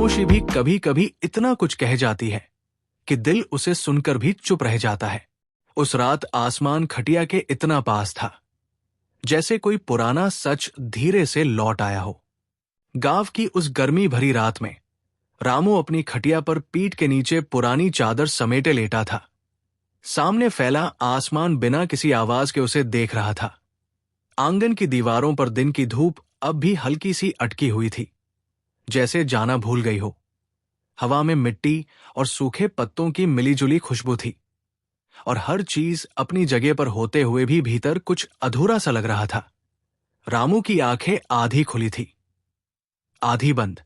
खामोशी भी कभी कभी इतना कुछ कह जाती है कि दिल उसे सुनकर भी चुप रह जाता है। उस रात आसमान खटिया के इतना पास था जैसे कोई पुराना सच धीरे से लौट आया हो। गांव की उस गर्मी भरी रात में रामू अपनी खटिया पर पीठ के नीचे पुरानी चादर समेटे लेटा था। सामने फैला आसमान बिना किसी आवाज के उसे देख रहा था। आंगन की दीवारों पर दिन की धूप अब भी हल्की सी अटकी हुई थी, जैसे जाना भूल गई हो। हवा में मिट्टी और सूखे पत्तों की मिलीजुली खुशबू थी और हर चीज अपनी जगह पर होते हुए भी भीतर कुछ अधूरा सा लग रहा था। रामू की आंखें आधी खुली थी, आधी बंद,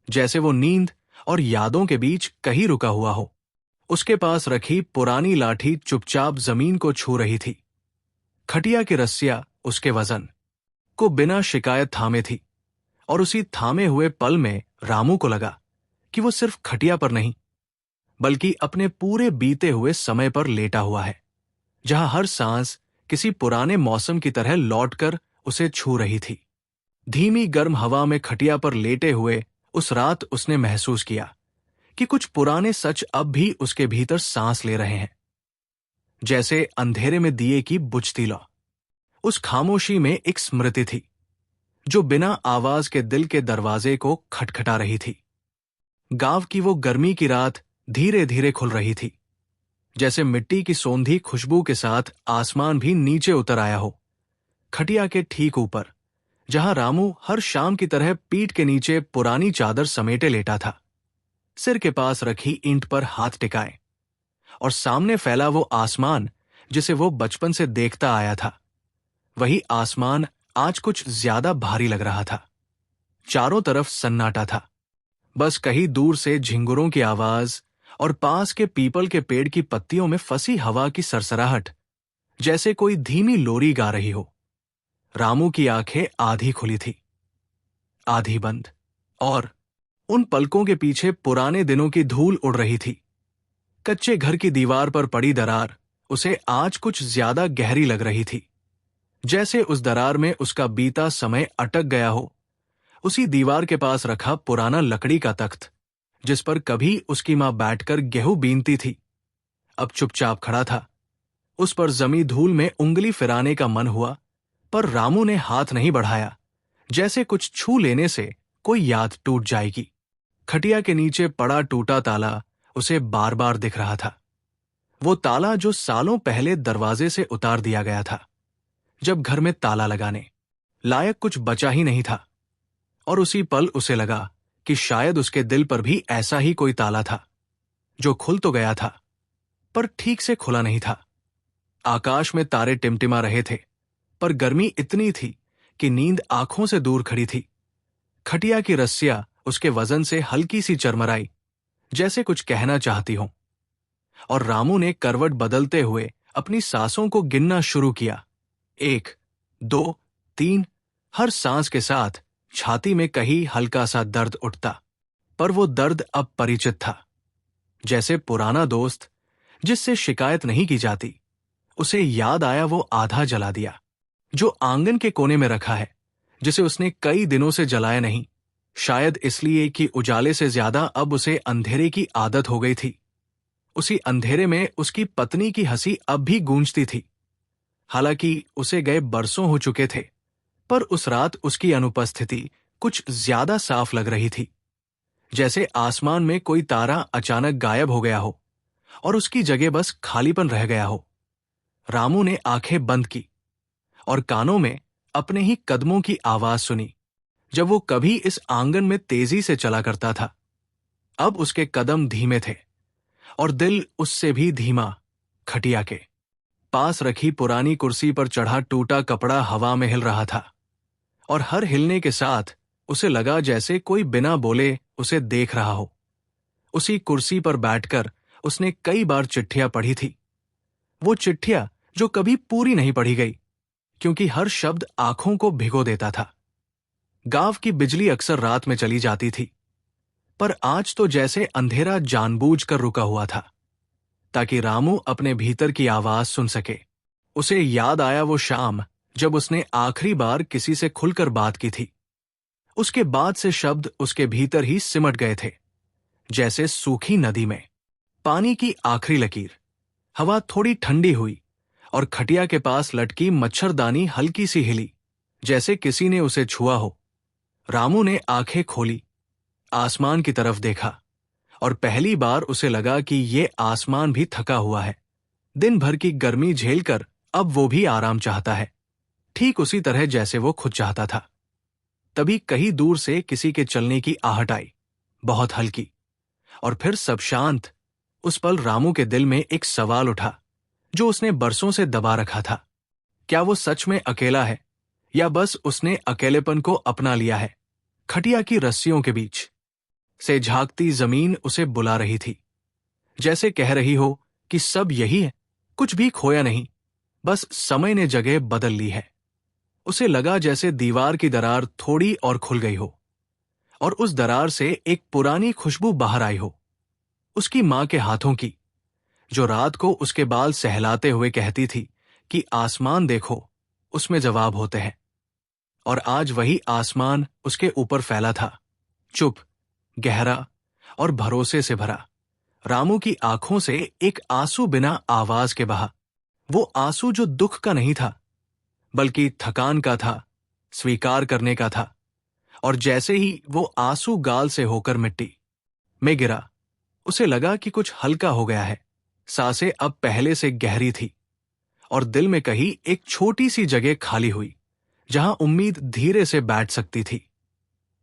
जैसे वो नींद और यादों के कहीं कहीं रुका हुआ हो। उसके पास रखी पुरानी लाठी चुपचाप जमीन को छू रही थी। खटिया की रस्सियां उसके वजन को बिना शिकायत थामे थी और उसी थामे हुए पल में रामू को लगा कि वो सिर्फ खटिया पर नहीं बल्कि अपने पूरे बीते हुए समय पर लेटा हुआ है, जहां हर सांस किसी पुराने मौसम की तरह लौटकर उसे छू रही थी। धीमी गर्म हवा में खटिया पर लेटे हुए उस रात उसने महसूस किया कि कुछ पुराने सच अब भी उसके भीतर सांस ले रहे हैं, जैसे अंधेरे में दिए की बुझती लौ। उस खामोशी में एक स्मृति थी जो बिना आवाज के दिल के दरवाजे को खटखटा रही थी। गांव की वो गर्मी की रात धीरे धीरे खुल रही थी, जैसे मिट्टी की सौंधी खुशबू के साथ आसमान भी नीचे उतर आया हो। खटिया के ठीक ऊपर, जहां रामू हर शाम की तरह पीठ के नीचे पुरानी चादर समेटे लेटा था, सिर के पास रखी ईंट पर हाथ टिकाए और सामने फैला वो आसमान जिसे वो बचपन से देखता आया था, वही आसमान आज कुछ ज्यादा भारी लग रहा था। चारों तरफ सन्नाटा था, बस कहीं दूर से झिंगुरों की आवाज और पास के पीपल के पेड़ की पत्तियों में फंसी हवा की सरसराहट, जैसे कोई धीमी लोरी गा रही हो। रामू की आंखें आधी खुली थी, आधी बंद, और उन पलकों के पीछे पुराने दिनों की धूल उड़ रही थी। कच्चे घर की दीवार पर पड़ी दरार उसे आज कुछ ज्यादा गहरी लग रही थी, जैसे उस दरार में उसका बीता समय अटक गया हो। उसी दीवार के पास रखा पुराना लकड़ी का तख्त, जिस पर कभी उसकी मां बैठकर गेहूं बीनती थी, अब चुपचाप खड़ा था। उस पर जमी धूल में उंगली फिराने का मन हुआ, पर रामू ने हाथ नहीं बढ़ाया, जैसे कुछ छू लेने से कोई याद टूट जाएगी। खटिया के नीचे पड़ा टूटा ताला उसे बार बार दिख रहा था, वो ताला जो सालों पहले दरवाजे से उतार दिया गया था, जब घर में ताला लगाने लायक कुछ बचा ही नहीं था। और उसी पल उसे लगा कि शायद उसके दिल पर भी ऐसा ही कोई ताला था, जो खुल तो गया था पर ठीक से खुला नहीं था। आकाश में तारे टिमटिमा रहे थे, पर गर्मी इतनी थी कि नींद आंखों से दूर खड़ी थी। खटिया की रस्सियां उसके वजन से हल्की सी चरमराई, जैसे कुछ कहना चाहती हो। और रामू ने करवट बदलते हुए अपनी सांसों को गिनना शुरू किया। 1, 2, 3। हर सांस के साथ छाती में कहीं हल्का सा दर्द उठता, पर वो दर्द अब परिचित था, जैसे पुराना दोस्त जिससे शिकायत नहीं की जाती। उसे याद आया वो आधा जला दिया जो आंगन के कोने में रखा है, जिसे उसने कई दिनों से जलाया नहीं, शायद इसलिए कि उजाले से ज्यादा अब उसे अंधेरे की आदत हो गई थी। उसी अंधेरे में उसकी पत्नी की हंसी अब भी गूंजती थी। हालांकि उसे गए बरसों हो चुके थे, पर उस रात उसकी अनुपस्थिति कुछ ज्यादा साफ लग रही थी, जैसे आसमान में कोई तारा अचानक गायब हो गया हो और उसकी जगह बस खालीपन रह गया हो। रामू ने आंखें बंद की और कानों में अपने ही कदमों की आवाज सुनी, जब वो कभी इस आंगन में तेजी से चला करता था। अब उसके कदम धीमे थे और दिल उससे भी धीमा। खटिया के पास रखी पुरानी कुर्सी पर चढ़ा टूटा कपड़ा हवा में हिल रहा था और हर हिलने के साथ उसे लगा जैसे कोई बिना बोले उसे देख रहा हो। उसी कुर्सी पर बैठकर उसने कई बार चिट्ठियां पढ़ी थी, वो चिट्ठियां जो कभी पूरी नहीं पढ़ी गई, क्योंकि हर शब्द आंखों को भिगो देता था। गांव की बिजली अक्सर रात में चली जाती थी, पर आज तो जैसे अंधेरा जानबूझकर रुका हुआ था, ताकि रामू अपने भीतर की आवाज सुन सके। उसे याद आया वो शाम जब उसने आखिरी बार किसी से खुलकर बात की थी। उसके बाद से शब्द उसके भीतर ही सिमट गए थे, जैसे सूखी नदी में पानी की आखिरी लकीर। हवा थोड़ी ठंडी हुई और खटिया के पास लटकी मच्छरदानी हल्की सी हिली, जैसे किसी ने उसे छुआ हो। रामू ने आंखें खोली, आसमान की तरफ देखा और पहली बार उसे लगा कि ये आसमान भी थका हुआ है। दिन भर की गर्मी झेलकर अब वो भी आराम चाहता है, ठीक उसी तरह जैसे वो खुद चाहता था। तभी कहीं दूर से किसी के चलने की आहट आई, बहुत हल्की, और फिर सब शांत। उस पल रामू के दिल में एक सवाल उठा जो उसने बरसों से दबा रखा था। क्या वो सच में अकेला है या बस उसने अकेलेपन को अपना लिया है? खटिया की रस्सियों के बीच से झांकती जमीन उसे बुला रही थी, जैसे कह रही हो कि सब यही है, कुछ भी खोया नहीं, बस समय ने जगह बदल ली है। उसे लगा जैसे दीवार की दरार थोड़ी और खुल गई हो और उस दरार से एक पुरानी खुशबू बाहर आई हो, उसकी मां के हाथों की, जो रात को उसके बाल सहलाते हुए कहती थी कि आसमान देखो, उसमें जवाब होते हैं। और आज वही आसमान उसके ऊपर फैला था, चुप, गहरा और भरोसे से भरा। रामू की आंखों से एक आंसू बिना आवाज के बहा, वो आंसू जो दुख का नहीं था बल्कि थकान का था, स्वीकार करने का था। और जैसे ही वो आंसू गाल से होकर मिट्टी में गिरा, उसे लगा कि कुछ हल्का हो गया है। सांसें अब पहले से गहरी थी और दिल में कहीं एक छोटी सी जगह खाली हुई जहां उम्मीद धीरे से बैठ सकती थी।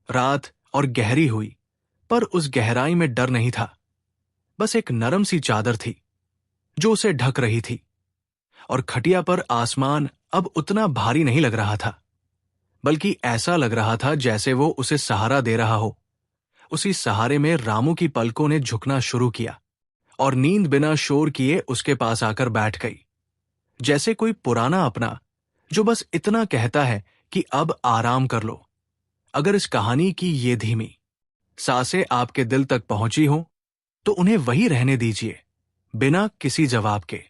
रात और गहरी हुई, पर उस गहराई में डर नहीं था, बस एक नरम सी चादर थी जो उसे ढक रही थी। और खटिया पर आसमान अब उतना भारी नहीं लग रहा था, बल्कि ऐसा लग रहा था जैसे वो उसे सहारा दे रहा हो। उसी सहारे में रामू की पलकों ने झुकना शुरू किया और नींद बिना शोर किए उसके पास आकर बैठ गई, जैसे कोई पुराना अपना जो बस इतना कहता है कि अब आराम कर लो। अगर इस कहानी की ये धीमी सांसें आपके दिल तक पहुंची हो तो उन्हें वही रहने दीजिए, बिना किसी जवाब के।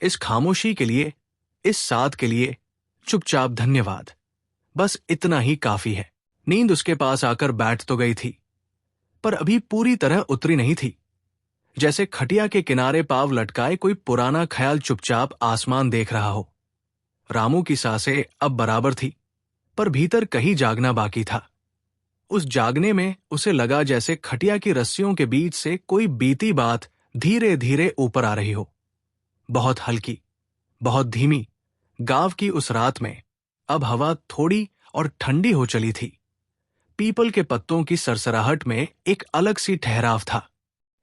इस खामोशी के लिए, इस साथ के लिए चुपचाप धन्यवाद। बस इतना ही काफी है। नींद उसके पास आकर बैठ तो गई थी, पर अभी पूरी तरह उतरी नहीं थी। जैसे खटिया के किनारे पांव लटकाए कोई पुराना ख्याल चुपचाप आसमान देख रहा हो। रामू की सांसें अब बराबर थी, पर भीतर कहीं जागना बाकी था। उस जागने में उसे लगा जैसे खटिया की रस्सियों के बीच से कोई बीती बात धीरे धीरे ऊपर आ रही हो, बहुत हल्की, बहुत धीमी। गांव की उस रात में अब हवा थोड़ी और ठंडी हो चली थी। पीपल के पत्तों की सरसराहट में एक अलग सी ठहराव था,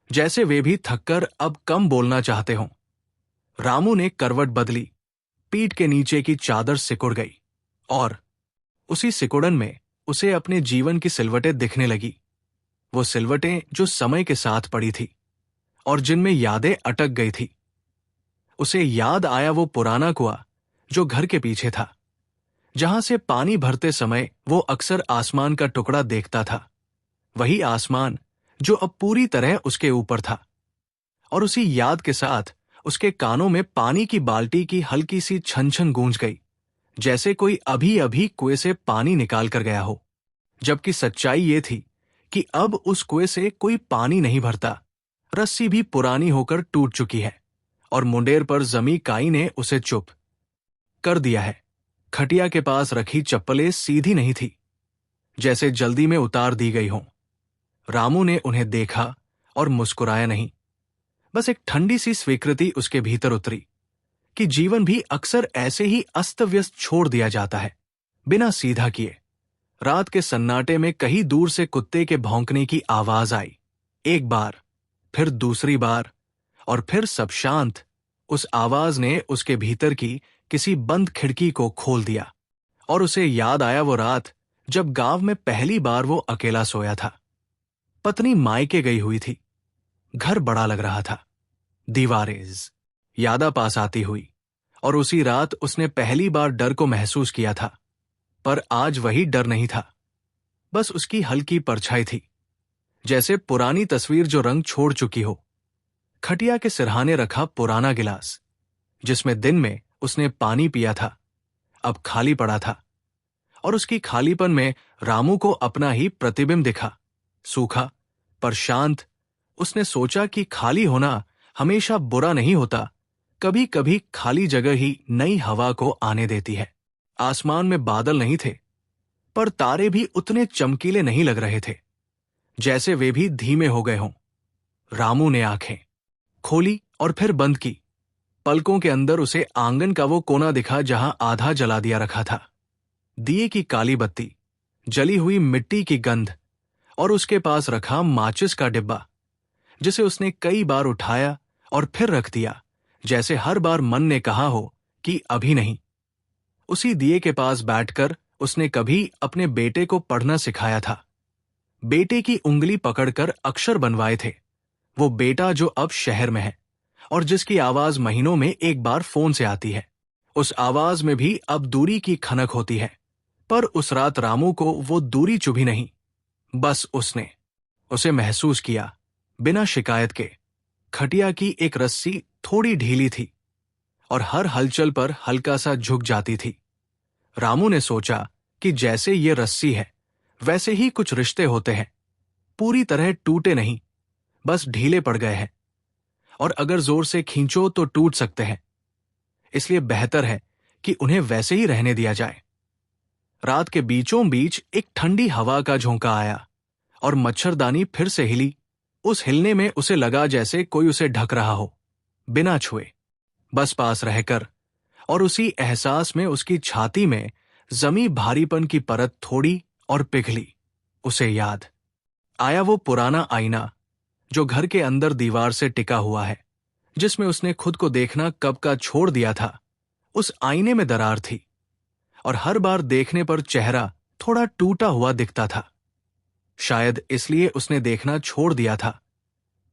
जैसे वे भी थककर अब कम बोलना चाहते हों। रामू ने करवट बदली, पीठ के नीचे की चादर सिकुड़ गई और उसी सिकुड़न में उसे अपने जीवन की सिलवटें दिखने लगी। वो सिलवटें जो समय के साथ पड़ी थी और जिनमें यादें अटक गई थी। उसे याद आया वो पुराना कुआं जो घर के पीछे था, जहां से पानी भरते समय वो अक्सर आसमान का टुकड़ा देखता था। वही आसमान जो अब पूरी तरह उसके ऊपर था। और उसी याद के साथ उसके कानों में पानी की बाल्टी की हल्की सी छन छन गूंज गई, जैसे कोई अभी अभी कुएं से पानी निकाल कर गया हो। जबकि सच्चाई ये थी कि अब उस कुएं से कोई पानी नहीं भरता। रस्सी भी पुरानी होकर टूट चुकी है और मुंडेर पर जमी काई ने उसे चुप कर दिया है। खटिया के पास रखी चप्पलें सीधी नहीं थी, जैसे जल्दी में उतार दी गई हों। रामू ने उन्हें देखा और मुस्कुराया नहीं, बस एक ठंडी सी स्वीकृति उसके भीतर उतरी कि जीवन भी अक्सर ऐसे ही अस्त व्यस्त छोड़ दिया जाता है, बिना सीधा किए। रात के सन्नाटे में कहीं दूर से कुत्ते के भौंकने की आवाज आई, एक बार, फिर दूसरी बार, और फिर सब शांत। उस आवाज ने उसके भीतर की किसी बंद खिड़की को खोल दिया और उसे याद आया वो रात जब गांव में पहली बार वो अकेला सोया था। पत्नी मायके गई हुई थी, घर बड़ा लग रहा था, दीवारें यादा पास आती हुई, और उसी रात उसने पहली बार डर को महसूस किया था। पर आज वही डर नहीं था, बस उसकी हल्की परछाई थी, जैसे पुरानी तस्वीर जो रंग छोड़ चुकी हो। खटिया के सिरहाने रखा पुराना गिलास जिसमें दिन में उसने पानी पिया था, अब खाली पड़ा था, और उसकी खालीपन में रामू को अपना ही प्रतिबिंब दिखा, सूखा पर शांत, उसने सोचा कि खाली होना हमेशा बुरा नहीं होता, कभी कभी खाली जगह ही नई हवा को आने देती है। आसमान में बादल नहीं थे, पर तारे भी उतने चमकीले नहीं लग रहे थे, जैसे वे भी धीमे हो गए हों। रामू ने आंखें खोली और फिर बंद की। पलकों के अंदर उसे आंगन का वो कोना दिखा जहां आधा जला दिया रखा था। दिए की काली बत्ती, जली हुई मिट्टी की गंध और उसके पास रखा माचिस का डिब्बा, जिसे उसने कई बार उठाया और फिर रख दिया, जैसे हर बार मन ने कहा हो कि अभी नहीं। उसी दिए के पास बैठकर उसने कभी अपने बेटे को पढ़ना सिखाया था। बेटे की उंगली पकड़कर अक्षर बनवाए थे। वो बेटा जो अब शहर में है और जिसकी आवाज महीनों में एक बार फोन से आती है। उस आवाज में भी अब दूरी की खनक होती है। पर उस रात रामू को वो दूरी चुभी नहीं। बस उसने उसे महसूस किया, बिना शिकायत के। खटिया की एक रस्सी थोड़ी ढीली थी और हर हलचल पर हल्का सा झुक जाती थी। रामू ने सोचा कि जैसे ये रस्सी है, वैसे ही कुछ रिश्ते होते हैं, पूरी तरह टूटे नहीं, बस ढीले पड़ गए हैं, और अगर जोर से खींचो तो टूट सकते हैं। इसलिए बेहतर है कि उन्हें वैसे ही रहने दिया जाए। रात के बीचों बीच एक ठंडी हवा का झोंका आया और मच्छरदानी फिर से हिली। उस हिलने में उसे लगा जैसे कोई उसे ढक रहा हो, बिना छुए, बस पास रहकर। और उसी एहसास में उसकी छाती में जमी भारीपन की परत थोड़ी और पिघली। उसे याद आया वो पुराना आईना जो घर के अंदर दीवार से टिका हुआ है, जिसमें उसने खुद को देखना कब का छोड़ दिया था। उस आईने में दरार थी और हर बार देखने पर चेहरा थोड़ा टूटा हुआ दिखता था। शायद इसलिए उसने देखना छोड़ दिया था।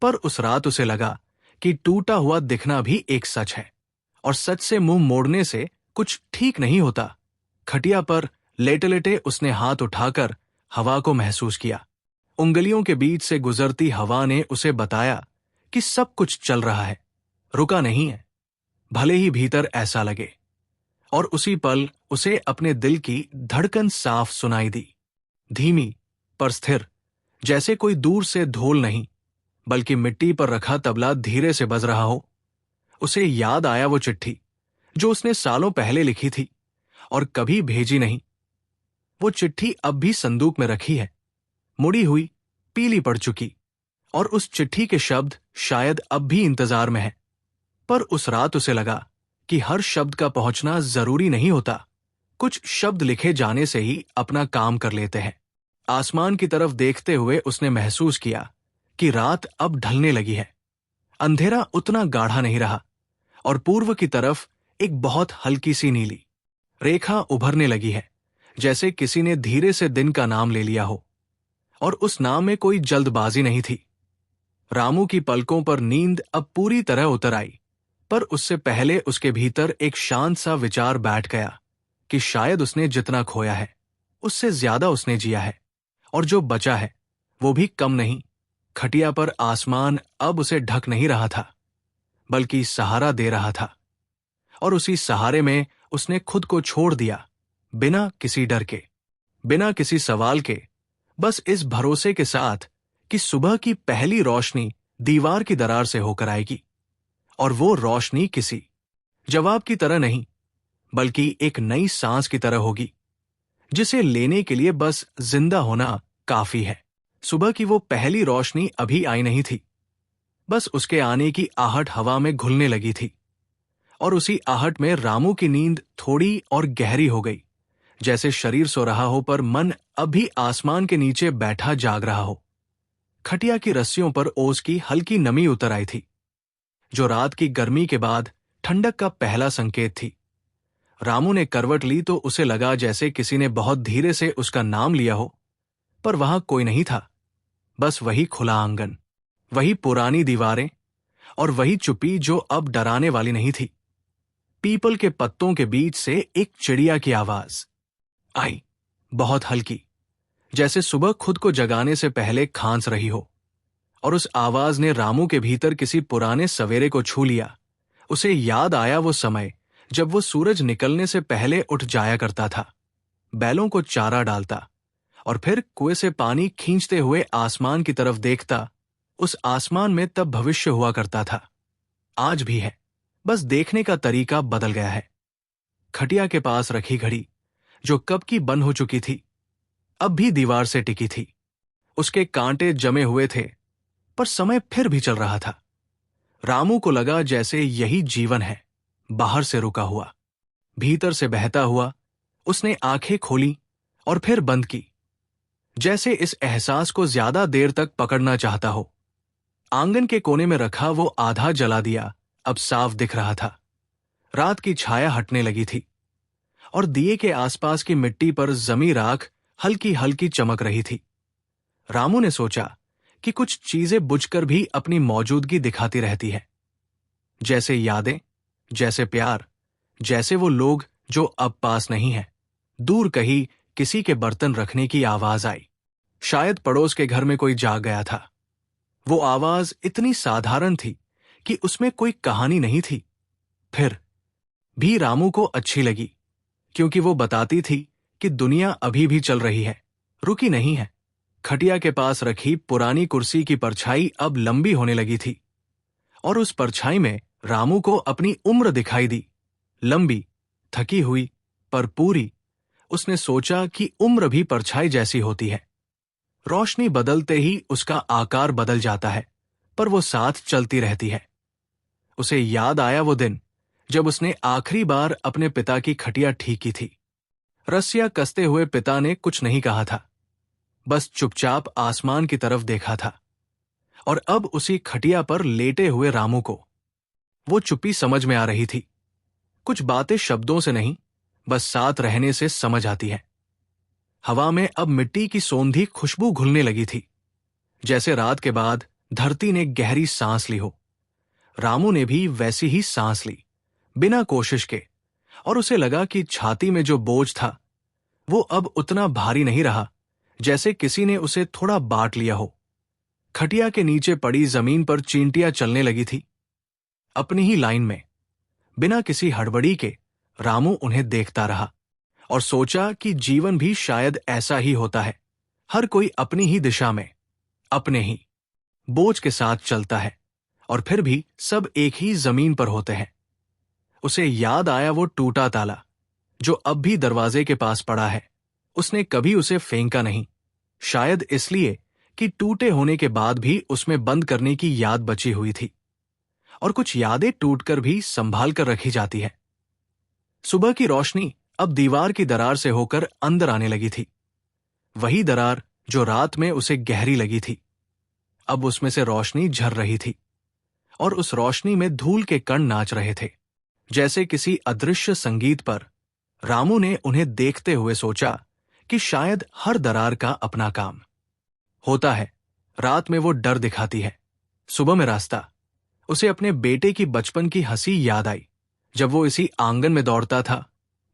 पर उस रात उसे लगा कि टूटा हुआ दिखना भी एक सच है, और सच से मुंह मोड़ने से कुछ ठीक नहीं होता। खटिया पर लेटे लेटे उसने हाथ उठाकर हवा को महसूस किया। उंगलियों के बीच से गुजरती हवा ने उसे बताया कि सब कुछ चल रहा है, रुका नहीं है, भले ही भीतर ऐसा लगे। और उसी पल उसे अपने दिल की धड़कन साफ सुनाई दी, धीमी पर स्थिर, जैसे कोई दूर से ढोल नहीं, बल्कि मिट्टी पर रखा तबला धीरे से बज रहा हो। उसे याद आया वो चिट्ठी जो उसने सालों पहले लिखी थी और कभी भेजी नहीं। वो चिट्ठी अब भी संदूक में रखी है, मुड़ी हुई, पीली पड़ चुकी, और उस चिट्ठी के शब्द शायद अब भी इंतजार में हैं। पर उस रात उसे लगा कि हर शब्द का पहुंचना जरूरी नहीं होता। कुछ शब्द लिखे जाने से ही अपना काम कर लेते हैं। आसमान की तरफ देखते हुए उसने महसूस किया कि रात अब ढलने लगी है। अंधेरा उतना गाढ़ा नहीं रहा और पूर्व की तरफ एक बहुत हल्की सी नीली रेखा उभरने लगी है, जैसे किसी ने धीरे से दिन का नाम ले लिया हो। और उस नाम में कोई जल्दबाजी नहीं थी। रामू की पलकों पर नींद अब पूरी तरह उतर आई, पर उससे पहले उसके भीतर एक शांत सा विचार बैठ गया कि शायद उसने जितना खोया है उससे ज्यादा उसने जिया है, और जो बचा है वो भी कम नहीं। खटिया पर आसमान अब उसे ढक नहीं रहा था, बल्कि सहारा दे रहा था, और उसी सहारे में उसने खुद को छोड़ दिया, बिना किसी डर के, बिना किसी सवाल के, बस इस भरोसे के साथ कि सुबह की पहली रोशनी दीवार की दरार से होकर आएगी, और वो रोशनी किसी जवाब की तरह नहीं, बल्कि एक नई सांस की तरह होगी, जिसे लेने के लिए बस जिंदा होना काफी है। सुबह की वो पहली रोशनी अभी आई नहीं थी, बस उसके आने की आहट हवा में घुलने लगी थी, और उसी आहट में रामू की नींद थोड़ी और गहरी हो गई, जैसे शरीर सो रहा हो पर मन अभी आसमान के नीचे बैठा जाग रहा हो। खटिया की रस्सियों पर ओस की हल्की नमी उतर आई थी, जो रात की गर्मी के बाद ठंडक का पहला संकेत थी। रामू ने करवट ली तो उसे लगा जैसे किसी ने बहुत धीरे से उसका नाम लिया हो, पर वहां कोई नहीं था। बस वही खुला आंगन, वही पुरानी दीवारें, और वही चुप्पी जो अब डराने वाली नहीं थी। पीपल के पत्तों के बीच से एक चिड़िया की आवाज आई, बहुत हल्की, जैसे सुबह खुद को जगाने से पहले खांस रही हो, और उस आवाज ने रामू के भीतर किसी पुराने सवेरे को छू लिया। उसे याद आया वो समय जब वो सूरज निकलने से पहले उठ जाया करता था, बैलों को चारा डालता और फिर कुएं से पानी खींचते हुए आसमान की तरफ देखता। उस आसमान में तब भविष्य हुआ करता था, आज भी है, बस देखने का तरीका बदल गया है। खटिया के पास रखी घड़ी, जो कब की बंद हो चुकी थी, अब भी दीवार से टिकी थी। उसके कांटे जमे हुए थे, पर समय फिर भी चल रहा था। रामू को लगा जैसे यही जीवन है, बाहर से रुका हुआ, भीतर से बहता हुआ। उसने आंखें खोली और फिर बंद की, जैसे इस एहसास को ज्यादा देर तक पकड़ना चाहता हो। आंगन के कोने में रखा वो आधा जला दिया अब साफ दिख रहा था। रात की छाया हटने लगी थी और दिए के आसपास की मिट्टी पर जमी राख हल्की हल्की चमक रही थी। रामू ने सोचा कि कुछ चीजें बुझकर भी अपनी मौजूदगी दिखाती रहती है, जैसे यादें, जैसे प्यार, जैसे वो लोग जो अब पास नहीं हैं। दूर कहीं किसी के बर्तन रखने की आवाज आई। शायद पड़ोस के घर में कोई जाग गया था। वो आवाज इतनी साधारण थी कि उसमें कोई कहानी नहीं थी, फिर भी रामू को अच्छी लगी, क्योंकि वो बताती थी कि दुनिया अभी भी चल रही है, रुकी नहीं है। खटिया के पास रखी पुरानी कुर्सी की परछाई अब लंबी होने लगी थी, और उस परछाई में रामू को अपनी उम्र दिखाई दी, लंबी, थकी हुई, पर पूरी। उसने सोचा कि उम्र भी परछाई जैसी होती है, रोशनी बदलते ही उसका आकार बदल जाता है, पर वो साथ चलती रहती है। उसे याद आया वो दिन जब उसने आखिरी बार अपने पिता की खटिया ठीक की थी। रस्सियां कसते हुए पिता ने कुछ नहीं कहा था, बस चुपचाप आसमान की तरफ देखा था। और अब उसी खटिया पर लेटे हुए रामू को वो चुप्पी समझ में आ रही थी। कुछ बातें शब्दों से नहीं, बस साथ रहने से समझ आती है। हवा में अब मिट्टी की सौंधी खुशबू घुलने लगी थी, जैसे रात के बाद धरती ने गहरी सांस ली हो। रामू ने भी वैसी ही सांस ली, बिना कोशिश के, और उसे लगा कि छाती में जो बोझ था वो अब उतना भारी नहीं रहा, जैसे किसी ने उसे थोड़ा बांट लिया हो। खटिया के नीचे पड़ी जमीन पर चींटियां चलने लगी थी, अपनी ही लाइन में, बिना किसी हड़बड़ी के। रामू उन्हें देखता रहा और सोचा कि जीवन भी शायद ऐसा ही होता है। हर कोई अपनी ही दिशा में, अपने ही बोझ के साथ चलता है, और फिर भी सब एक ही जमीन पर होते हैं। उसे याद आया वो टूटा ताला, जो अब भी दरवाजे के पास पड़ा है। उसने कभी उसे फेंका नहीं, शायद इसलिए कि टूटे होने के बाद भी उसमें बंद करने की याद बची हुई थी। और कुछ यादें टूटकर भी संभाल कर रखी जाती है। सुबह की रोशनी अब दीवार की दरार से होकर अंदर आने लगी थी, वही दरार जो रात में उसे गहरी लगी थी। अब उसमें से रोशनी झर रही थी, और उस रोशनी में धूल के कण नाच रहे थे, जैसे किसी अदृश्य संगीत पर। रामू ने उन्हें देखते हुए सोचा कि शायद हर दरार का अपना काम होता है। रात में वो डर दिखाती है, सुबह में रास्ता। उसे अपने बेटे की बचपन की हंसी याद आई, जब वो इसी आंगन में दौड़ता था,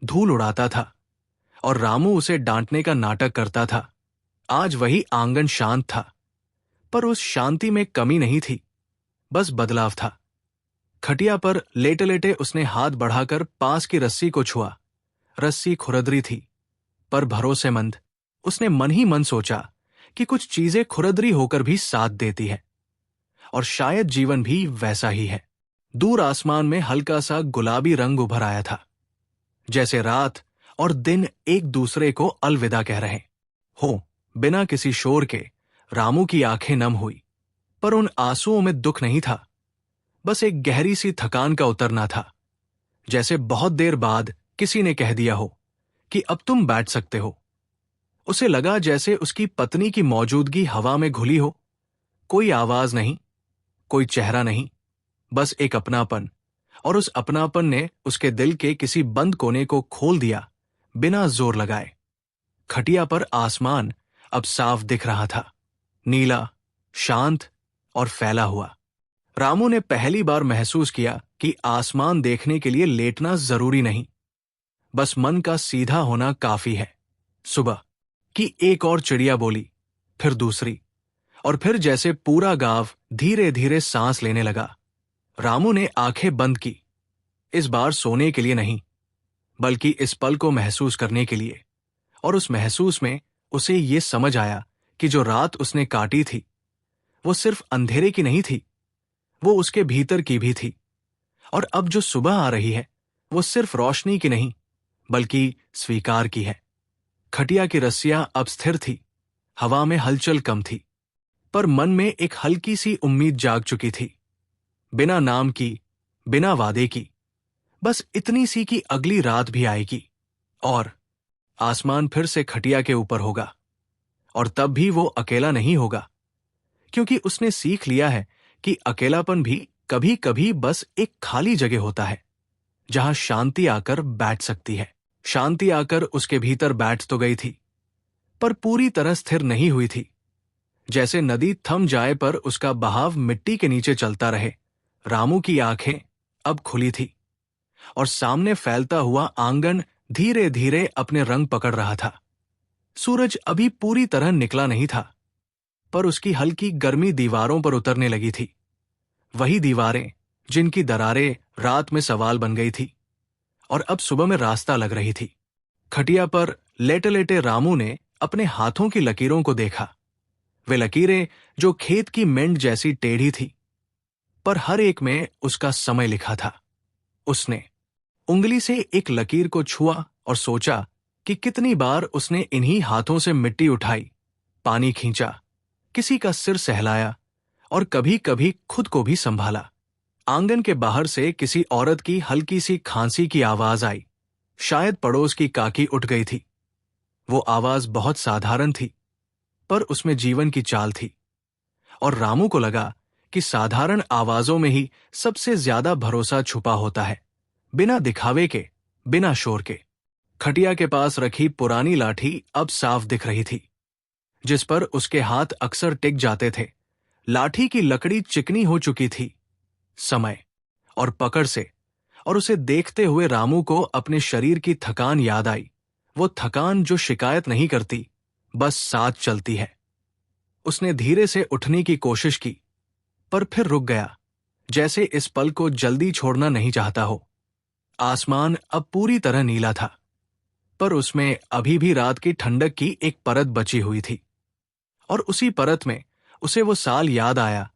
धूल उड़ाता था, और रामू उसे डांटने का नाटक करता था। आज वही आंगन शांत था, पर उस शांति में कमी नहीं थी, बस बदलाव था। खटिया पर लेटे लेटे उसने हाथ बढ़ाकर पास की रस्सी को छुआ। रस्सी खुरदरी थी, पर भरोसेमंद। उसने मन ही मन सोचा कि कुछ चीजें खुरदरी होकर भी साथ देती है, और शायद जीवन भी वैसा ही है। दूर आसमान में हल्का सा गुलाबी रंग उभर आया था, जैसे रात और दिन एक दूसरे को अलविदा कह रहे हो। बिना किसी शोर के रामू की आंखें नम हुई, पर उन आंसुओं में दुख नहीं था, बस एक गहरी सी थकान का उतरना था, जैसे बहुत देर बाद किसी ने कह दिया हो कि अब तुम बैठ सकते हो। उसे लगा जैसे उसकी पत्नी की मौजूदगी हवा में घुली हो, कोई आवाज नहीं, कोई चेहरा नहीं, बस एक अपनापन। और उस अपनापन ने उसके दिल के किसी बंद कोने को खोल दिया, बिना जोर लगाए। खटिया पर आसमान अब साफ दिख रहा था, नीला, शांत और फैला हुआ। रामू ने पहली बार महसूस किया कि आसमान देखने के लिए लेटना जरूरी नहीं, बस मन का सीधा होना काफी है। सुबह की एक और चिड़िया बोली, फिर दूसरी, और फिर जैसे पूरा गांव धीरे धीरे सांस लेने लगा। रामू ने आंखें बंद की, इस बार सोने के लिए नहीं, बल्कि इस पल को महसूस करने के लिए। और उस महसूस में उसे ये समझ आया कि जो रात उसने काटी थी, वो सिर्फ अंधेरे की नहीं थी, वो उसके भीतर की भी थी। और अब जो सुबह आ रही है वो सिर्फ रोशनी की नहीं बल्कि स्वीकार की है। खटिया की रस्सियां अब स्थिर थी, हवा में हलचल कम थी, पर मन में एक हल्की सी उम्मीद जाग चुकी थी। बिना नाम की, बिना वादे की, बस इतनी सी कि अगली रात भी आएगी और आसमान फिर से खटिया के ऊपर होगा। और तब भी वो अकेला नहीं होगा, क्योंकि उसने सीख लिया है कि अकेलापन भी कभी कभी बस एक खाली जगह होता है जहां शांति आकर बैठ सकती है। शांति आकर उसके भीतर बैठ तो गई थी, पर पूरी तरह स्थिर नहीं हुई थी। जैसे नदी थम जाए पर उसका बहाव मिट्टी के नीचे चलता रहे, रामू की आंखें अब खुली थी और सामने फैलता हुआ आंगन धीरे धीरे अपने रंग पकड़ रहा था। सूरज अभी पूरी तरह निकला नहीं था, पर उसकी हल्की गर्मी दीवारों पर उतरने लगी थी। वही दीवारें जिनकी दरारें रात में सवाल बन गई थी और अब सुबह में रास्ता लग रही थी। खटिया पर लेटे लेटे रामू ने अपने हाथों की लकीरों को देखा। वे लकीरें जो खेत की मेंढ जैसी टेढ़ी थी, पर हर एक में उसका समय लिखा था। उसने उंगली से एक लकीर को छुआ और सोचा कि कितनी बार उसने इन्हीं हाथों से मिट्टी उठाई, पानी खींचा, किसी का सिर सहलाया और कभी कभी खुद को भी संभाला। आंगन के बाहर से किसी औरत की हल्की सी खांसी की आवाज आई। शायद पड़ोस की काकी उठ गई थी। वो आवाज बहुत साधारण थी, पर उसमें जीवन की चाल थी और रामू को लगा कि साधारण आवाजों में ही सबसे ज्यादा भरोसा छुपा होता है, बिना दिखावे के, बिना शोर के। खटिया के पास रखी पुरानी लाठी अब साफ दिख रही थी, जिस पर उसके हाथ अक्सर टिक जाते थे। लाठी की लकड़ी चिकनी हो चुकी थी समय और पकड़ से, और उसे देखते हुए रामू को अपने शरीर की थकान याद आई। वो थकान जो शिकायत नहीं करती, बस साथ चलती है। उसने धीरे से उठने की कोशिश की, पर फिर रुक गया, जैसे इस पल को जल्दी छोड़ना नहीं चाहता हो। आसमान अब पूरी तरह नीला था, पर उसमें अभी भी रात की ठंडक की एक परत बची हुई थी। और उसी परत में उसे वो साल याद आया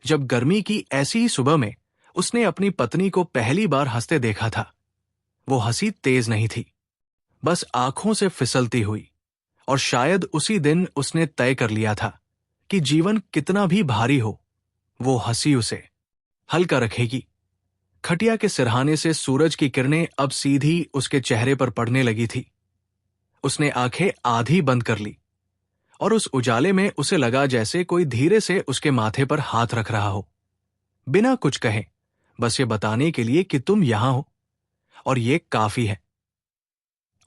जब गर्मी की ऐसी ही सुबह में उसने अपनी पत्नी को पहली बार हंसते देखा था। वो हंसी तेज नहीं थी, बस आंखों से फिसलती हुई, और शायद उसी दिन उसने तय कर लिया था कि जीवन कितना भी भारी हो, वो हंसी उसे हल्का रखेगी। खटिया के सिरहाने से सूरज की किरणें अब सीधी उसके चेहरे पर पड़ने लगी थी। उसने आंखें आधी बंद कर ली और उस उजाले में उसे लगा जैसे कोई धीरे से उसके माथे पर हाथ रख रहा हो, बिना कुछ कहे, बस ये बताने के लिए कि तुम यहां हो और ये काफी है।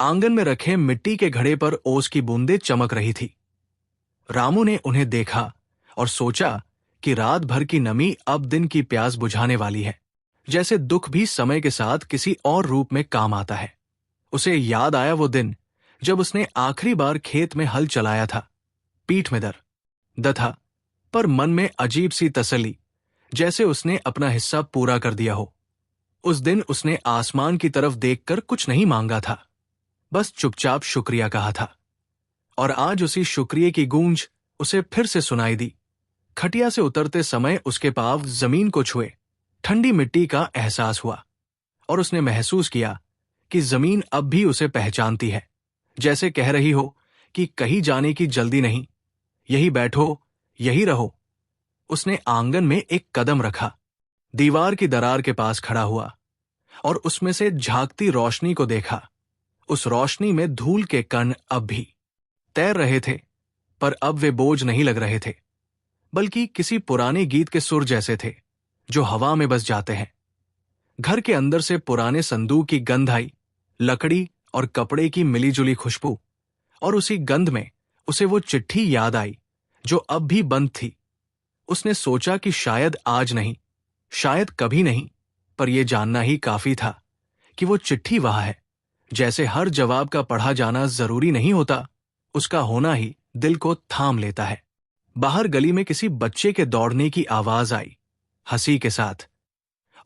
आंगन में रखे मिट्टी के घड़े पर ओस की बूंदें चमक रही थी। रामू ने उन्हें देखा और सोचा कि रात भर की नमी अब दिन की प्यास बुझाने वाली है। जैसे दुख भी समय के साथ किसी और रूप में काम आता है। उसे याद आया वो दिन जब उसने आखिरी बार खेत में हल चलाया था। पीठ में दर्द था, पर मन में अजीब सी तसल्ली, जैसे उसने अपना हिस्सा पूरा कर दिया हो। उस दिन उसने आसमान की तरफ देखकर कुछ नहीं मांगा था, बस चुपचाप शुक्रिया कहा था। और आज उसी शुक्रिया की गूंज उसे फिर से सुनाई दी। खटिया से उतरते समय उसके पांव जमीन को छुए, ठंडी मिट्टी का एहसास हुआ और उसने महसूस किया कि जमीन अब भी उसे पहचानती है, जैसे कह रही हो कि कहीं जाने की जल्दी नहीं, यही बैठो, यही रहो। उसने आंगन में एक कदम रखा, दीवार की दरार के पास खड़ा हुआ और उसमें से झांकती रोशनी को देखा। उस रोशनी में धूल के कण अब भी तैर रहे थे, पर अब वे बोझ नहीं लग रहे थे, बल्कि किसी पुराने गीत के सुर जैसे थे जो हवा में बस जाते हैं। घर के अंदर से पुराने संदूक की गंध आई, लकड़ी और कपड़े की मिलीजुली खुशबू, और उसी गंध में उसे वो चिट्ठी याद आई जो अब भी बंद थी। उसने सोचा कि शायद आज नहीं, शायद कभी नहीं, पर यह जानना ही काफी था कि वो चिट्ठी वहां है। जैसे हर जवाब का पढ़ा जाना जरूरी नहीं होता, उसका होना ही दिल को थाम लेता है। बाहर गली में किसी बच्चे के दौड़ने की आवाज आई, हंसी के साथ,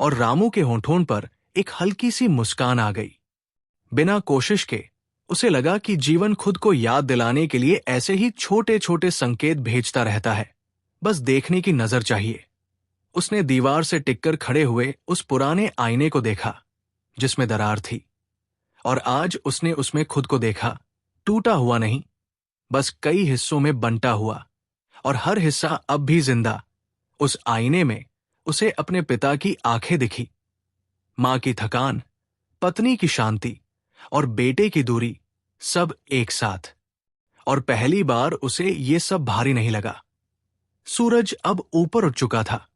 और रामू के होंठों पर एक हल्की सी मुस्कान आ गई। बिना कोशिश के उसे लगा कि जीवन खुद को याद दिलाने के लिए ऐसे ही छोटे छोटे संकेत भेजता रहता है, बस देखने की नजर चाहिए। उसने दीवार से टिककर खड़े हुए उस पुराने आईने को देखा जिसमें दरार थी, और आज उसने उसमें खुद को देखा, टूटा हुआ नहीं, बस कई हिस्सों में बंटा हुआ, और हर हिस्सा अब भी जिंदा। उस आईने में उसे अपने पिता की आंखें दिखी, मां की थकान, पत्नी की शांति और बेटे की दूरी, सब एक साथ। और पहली बार उसे ये सब भारी नहीं लगा। सूरज अब ऊपर उठ चुका था,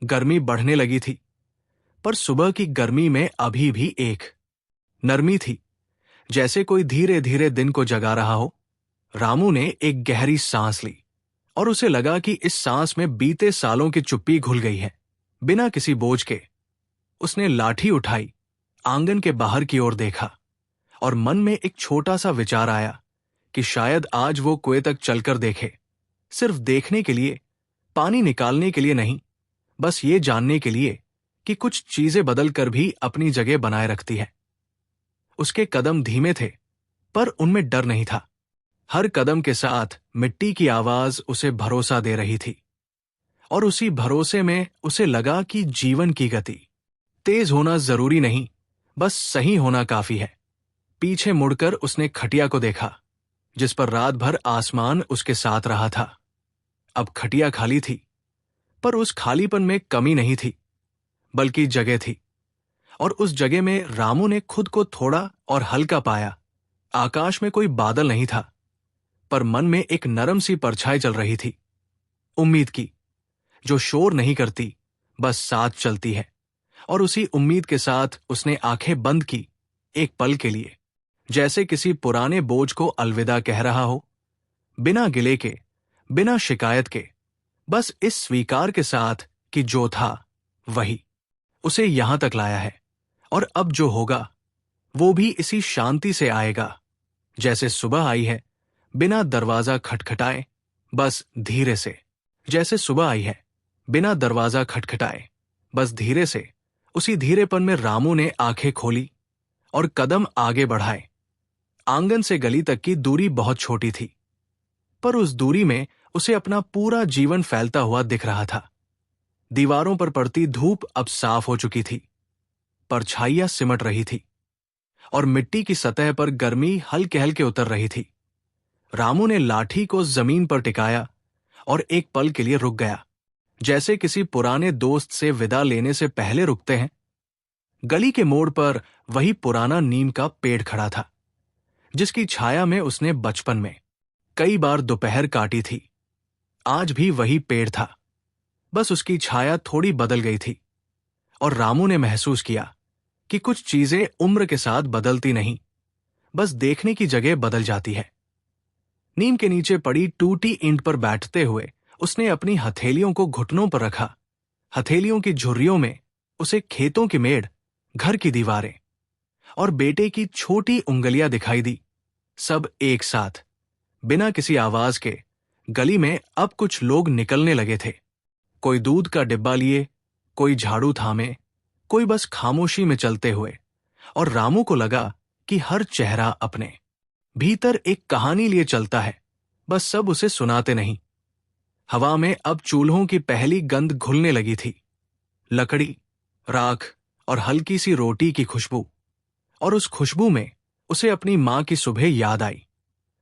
गर्मी बढ़ने लगी थी, पर सुबह की गर्मी में अभी भी एक नरमी थी, जैसे कोई धीरे धीरे दिन को जगा रहा हो। रामू ने एक गहरी सांस ली, और उसे लगा कि इस सांस में बीते सालों की चुप्पी घुल गई है, बिना किसी बोझ के। उसने लाठी उठाई, आंगन के बाहर की ओर देखा, और मन में एक छोटा सा विचार आया कि शायद आज वो कुएं तक चलकर देखे, सिर्फ देखने के लिए, पानी निकालने के लिए नहीं, बस ये जानने के लिए कि कुछ चीजें बदल कर भी अपनी जगह बनाए रखती है। उसके कदम धीमे थे, पर उनमें डर नहीं था। हर कदम के साथ मिट्टी की आवाज उसे भरोसा दे रही थी, और उसी भरोसे में उसे लगा कि जीवन की गति तेज होना जरूरी नहीं, बस सही होना काफी है। पीछे मुड़कर उसने खटिया को देखा, जिस पर रात भर आसमान उसके साथ रहा था। अब खटिया खाली थी, पर उस खालीपन में कमी नहीं थी, बल्कि जगह थी, और उस जगह में रामू ने खुद को थोड़ा और हल्का पाया। आकाश में कोई बादल नहीं था, पर मन में एक नरम सी परछाई चल रही थी, उम्मीद की, जो शोर नहीं करती, बस साथ चलती है। और उसी उम्मीद के साथ उसने आंखें बंद की, एक पल के लिए, जैसे किसी पुराने बोझ को अलविदा कह रहा हो, बिना गिले के, बिना शिकायत के, बस इस स्वीकार के साथ कि जो था वही उसे यहां तक लाया है, और अब जो होगा वो भी इसी शांति से आएगा, जैसे सुबह आई है, बिना दरवाजा खटखटाए, बस धीरे से। जैसे सुबह आई है, बिना दरवाजा खटखटाए, बस धीरे से। उसी धीरेपन में रामू ने आंखें खोली और कदम आगे बढ़ाए। आंगन से गली तक की दूरी बहुत छोटी थी, पर उस दूरी में उसे अपना पूरा जीवन फैलता हुआ दिख रहा था। दीवारों पर पड़ती धूप अब साफ हो चुकी थी, परछाइयां सिमट रही थी, और मिट्टी की सतह पर गर्मी हल्के हल्के उतर रही थी। रामू ने लाठी को जमीन पर टिकाया और एक पल के लिए रुक गया, जैसे किसी पुराने दोस्त से विदा लेने से पहले रुकते हैं। गली के मोड़ पर वही पुराना नीम का पेड़ खड़ा था, जिसकी छाया में उसने बचपन में कई बार दोपहर काटी थी। आज भी वही पेड़ था, बस उसकी छाया थोड़ी बदल गई थी, और रामू ने महसूस किया कि कुछ चीजें उम्र के साथ बदलती नहीं, बस देखने की जगह बदल जाती है। नीम के नीचे पड़ी टूटी ईंट पर बैठते हुए उसने अपनी हथेलियों को घुटनों पर रखा। हथेलियों की झुर्रियों में उसे खेतों की मेड़, घर की दीवारें और बेटे की छोटी उंगलियां दिखाई दी, सब एक साथ, बिना किसी आवाज के। गली में अब कुछ लोग निकलने लगे थे, कोई दूध का डिब्बा लिए, कोई झाड़ू थामे, कोई बस खामोशी में चलते हुए। और रामू को लगा कि हर चेहरा अपने भीतर एक कहानी लिए चलता है, बस सब उसे सुनाते नहीं। हवा में अब चूल्हों की पहली गंध घुलने लगी थी, लकड़ी, राख और हल्की सी रोटी की खुशबू। और उस खुशबू में उसे अपनी मां की सुबह याद आई,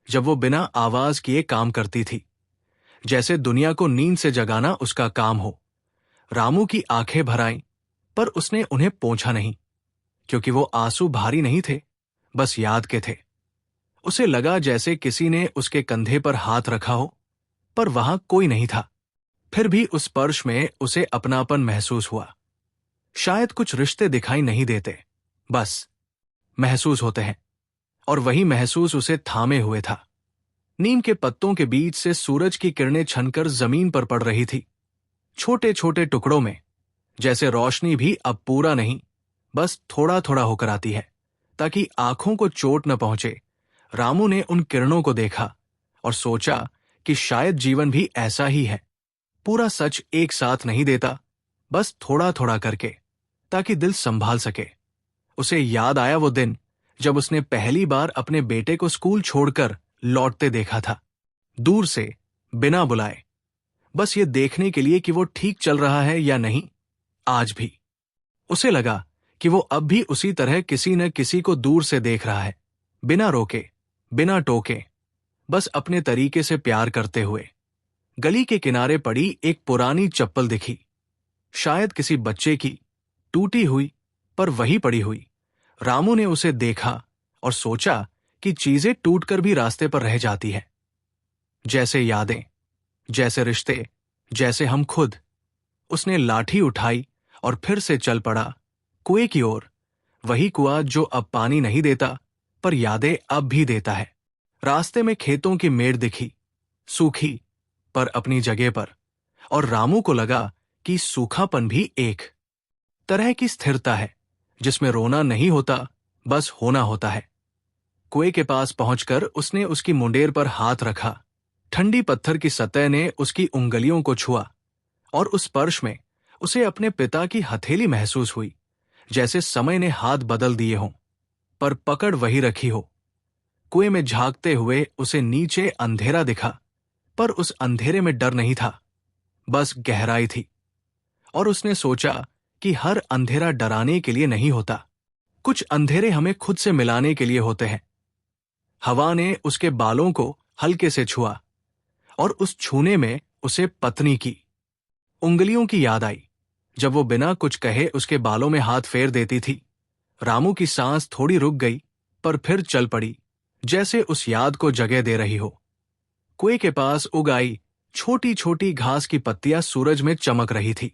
जब वो बिना आवाज किए काम करती थी, जैसे दुनिया को नींद से जगाना उसका काम हो। रामू की आंखें भर आईं, पर उसने उन्हें पोंछा नहीं, क्योंकि वो आंसू भारी नहीं थे, बस याद के थे। उसे लगा जैसे किसी ने उसके कंधे पर हाथ रखा हो, पर वहां कोई नहीं था। फिर भी उस स्पर्श में उसे अपनापन महसूस हुआ। शायद कुछ रिश्ते दिखाई नहीं देते, बस महसूस होते हैं, और वही महसूस उसे थामे हुए था। नीम के पत्तों के बीच से सूरज की किरणें छनकर जमीन पर पड़ रही थी, छोटे छोटे टुकड़ों में, जैसे रोशनी भी अब पूरा नहीं, बस थोड़ा थोड़ा होकर आती है, ताकि आंखों को चोट न पहुंचे। रामू ने उन किरणों को देखा और सोचा कि शायद जीवन भी ऐसा ही है, पूरा सच एक साथ नहीं देता, बस थोड़ा थोड़ा करके, ताकि दिल संभाल सके। उसे याद आया वो दिन जब उसने पहली बार अपने बेटे को स्कूल छोड़कर लौटते देखा था, दूर से, बिना बुलाए। बस ये देखने के लिए कि वो ठीक चल रहा है या नहीं। आज भी उसे लगा कि वो अब भी उसी तरह किसी न किसी को दूर से देख रहा है, बिना रोके, बिना टोके, बस अपने तरीके से प्यार करते हुए। गली के किनारे पड़ी एक पुरानी चप्पल दिखी, शायद किसी बच्चे की, टूटी हुई, पर वही पड़ी हुई। रामू ने उसे देखा और सोचा कि चीजें टूटकर भी रास्ते पर रह जाती है, जैसे यादें, जैसे रिश्ते, जैसे हम खुद। उसने लाठी उठाई और फिर से चल पड़ा कुएं की ओर। वही कुआं जो अब पानी नहीं देता, पर यादें अब भी देता है। रास्ते में खेतों की मेड़ दिखी, सूखी पर अपनी जगह पर, और रामू को लगा कि सूखापन भी एक तरह की स्थिरता है, जिसमें रोना नहीं होता, बस होना होता है। कुएं के पास पहुंचकर उसने उसकी मुंडेर पर हाथ रखा। ठंडी पत्थर की सतह ने उसकी उंगलियों को छुआ, और उस स्पर्श में उसे अपने पिता की हथेली महसूस हुई, जैसे समय ने हाथ बदल दिए हों, पर पकड़ वही रखी हो। कुएं में झांकते हुए उसे नीचे अंधेरा दिखा, पर उस अंधेरे में डर नहीं था, बस गहराई थी। और उसने सोचा कि हर अंधेरा डराने के लिए नहीं होता, कुछ अंधेरे हमें खुद से मिलाने के लिए होते हैं। हवा ने उसके बालों को हल्के से छुआ, और उस छूने में उसे पत्नी की उंगलियों की याद आई, जब वो बिना कुछ कहे उसके बालों में हाथ फेर देती थी। रामू की सांस थोड़ी रुक गई, पर फिर चल पड़ी, जैसे उस याद को जगह दे रही हो। कुएं के पास उग आई छोटी छोटी घास की पत्तियां सूरज में चमक रही थी,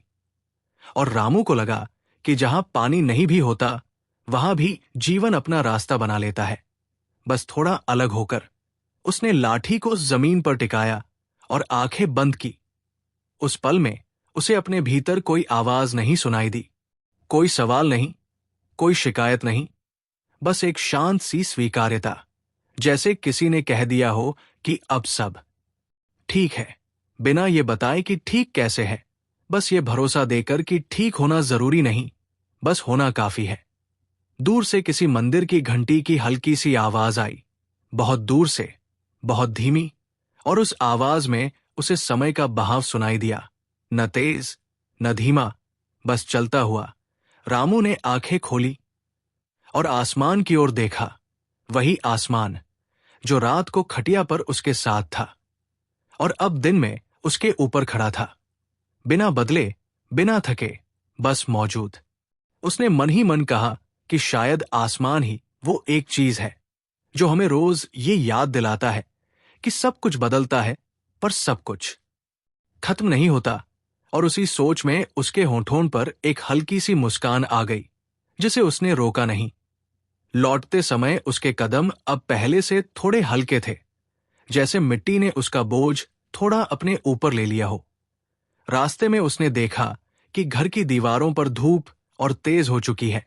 और रामू को लगा कि जहां पानी नहीं भी होता, वहां भी जीवन अपना रास्ता बना लेता है, बस थोड़ा अलग होकर। उसने लाठी को जमीन पर टिकाया और आंखें बंद की। उस पल में उसे अपने भीतर कोई आवाज नहीं सुनाई दी, कोई सवाल नहीं, कोई शिकायत नहीं, बस एक शांत सी स्वीकार्यता, जैसे किसी ने कह दिया हो कि अब सब ठीक है, बिना ये बताए कि ठीक कैसे है, बस ये भरोसा देकर कि ठीक होना जरूरी नहीं, बस होना काफी है। दूर से किसी मंदिर की घंटी की हल्की सी आवाज आई, बहुत दूर से, बहुत धीमी, और उस आवाज में उसे समय का बहाव सुनाई दिया, न तेज न धीमा, बस चलता हुआ। रामू ने आंखें खोली और आसमान की ओर देखा, वही आसमान जो रात को खटिया पर उसके साथ था, और अब दिन में उसके ऊपर खड़ा था, बिना बदले, बिना थके, बस मौजूद। उसने मन ही मन कहा कि शायद आसमान ही वो एक चीज है जो हमें रोज ये याद दिलाता है कि सब कुछ बदलता है, पर सब कुछ खत्म नहीं होता। और उसी सोच में उसके होठों पर एक हल्की सी मुस्कान आ गई, जिसे उसने रोका नहीं। लौटते समय उसके कदम अब पहले से थोड़े हल्के थे, जैसे मिट्टी ने उसका बोझ थोड़ा अपने ऊपर ले लिया हो। रास्ते में उसने देखा कि घर की दीवारों पर धूप और तेज हो चुकी है,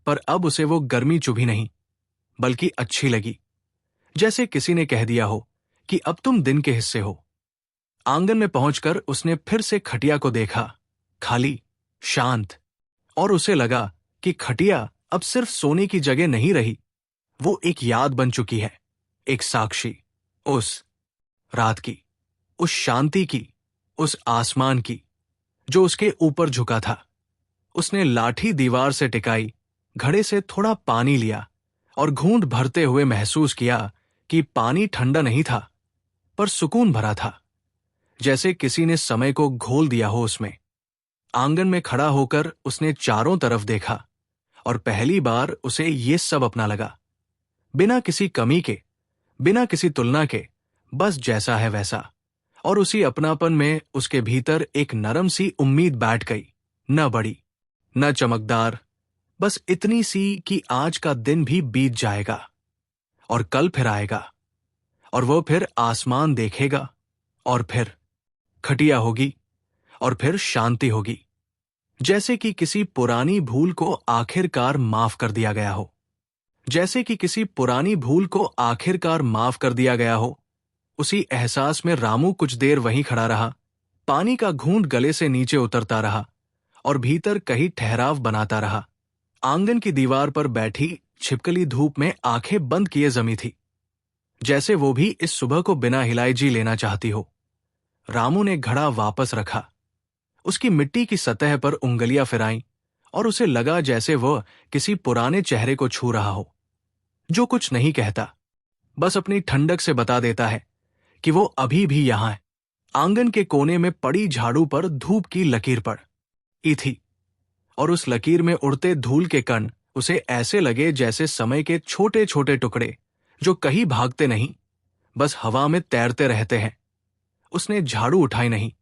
पर अब उसे वो गर्मी चुभी नहीं, बल्कि अच्छी लगी, जैसे किसी ने कह दिया हो कि अब तुम दिन के हिस्से हो। आंगन में पहुंचकर उसने फिर से खटिया को देखा, खाली, शांत, और उसे लगा कि खटिया अब सिर्फ सोने की जगह नहीं रही, वो एक याद बन चुकी है, एक साक्षी, उस रात की, उस शांति की, उस आसमान की जो उसके ऊपर झुका था। उसने लाठी दीवार से टिकाई, घड़े से थोड़ा पानी लिया, और घूंट भरते हुए महसूस किया कि पानी ठंडा नहीं था, पर सुकून भरा था, जैसे किसी ने समय को घोल दिया हो उसमें। आंगन में खड़ा होकर उसने चारों तरफ देखा, और पहली बार उसे ये सब अपना लगा, बिना किसी कमी के, बिना किसी तुलना के, बस जैसा है वैसा। और उसी अपनापन में उसके भीतर एक नरम सी उम्मीद बैठ गई, न बड़ी, न चमकदार, बस इतनी सी कि आज का दिन भी बीत जाएगा, और कल फिर आएगा, और वो फिर आसमान देखेगा, और फिर खटिया होगी, और फिर शांति होगी, जैसे कि किसी पुरानी भूल को आखिरकार माफ कर दिया गया हो, जैसे कि किसी पुरानी भूल को आखिरकार माफ कर दिया गया हो। उसी एहसास में रामू कुछ देर वहीं खड़ा रहा, पानी का घूंट गले से नीचे उतरता रहा, और भीतर कहीं ठहराव बनाता रहा। आंगन की दीवार पर बैठी छिपकली धूप में आंखें बंद किए जमी थी, जैसे वो भी इस सुबह को बिना हिलाए जी लेना चाहती हो। रामू ने घड़ा वापस रखा, उसकी मिट्टी की सतह पर उंगलियां फिराईं और उसे लगा जैसे वह किसी पुराने चेहरे को छू रहा हो, जो कुछ नहीं कहता, बस अपनी ठंडक से बता देता है कि वो अभी भी यहां है। आंगन के कोने में पड़ी झाड़ू पर धूप की लकीर पड़ी थी और उस लकीर में उड़ते धूल के कण उसे ऐसे लगे जैसे समय के छोटे छोटे टुकड़े जो कहीं भागते नहीं, बस हवा में तैरते रहते हैं। उसने झाड़ू उठाई नहीं,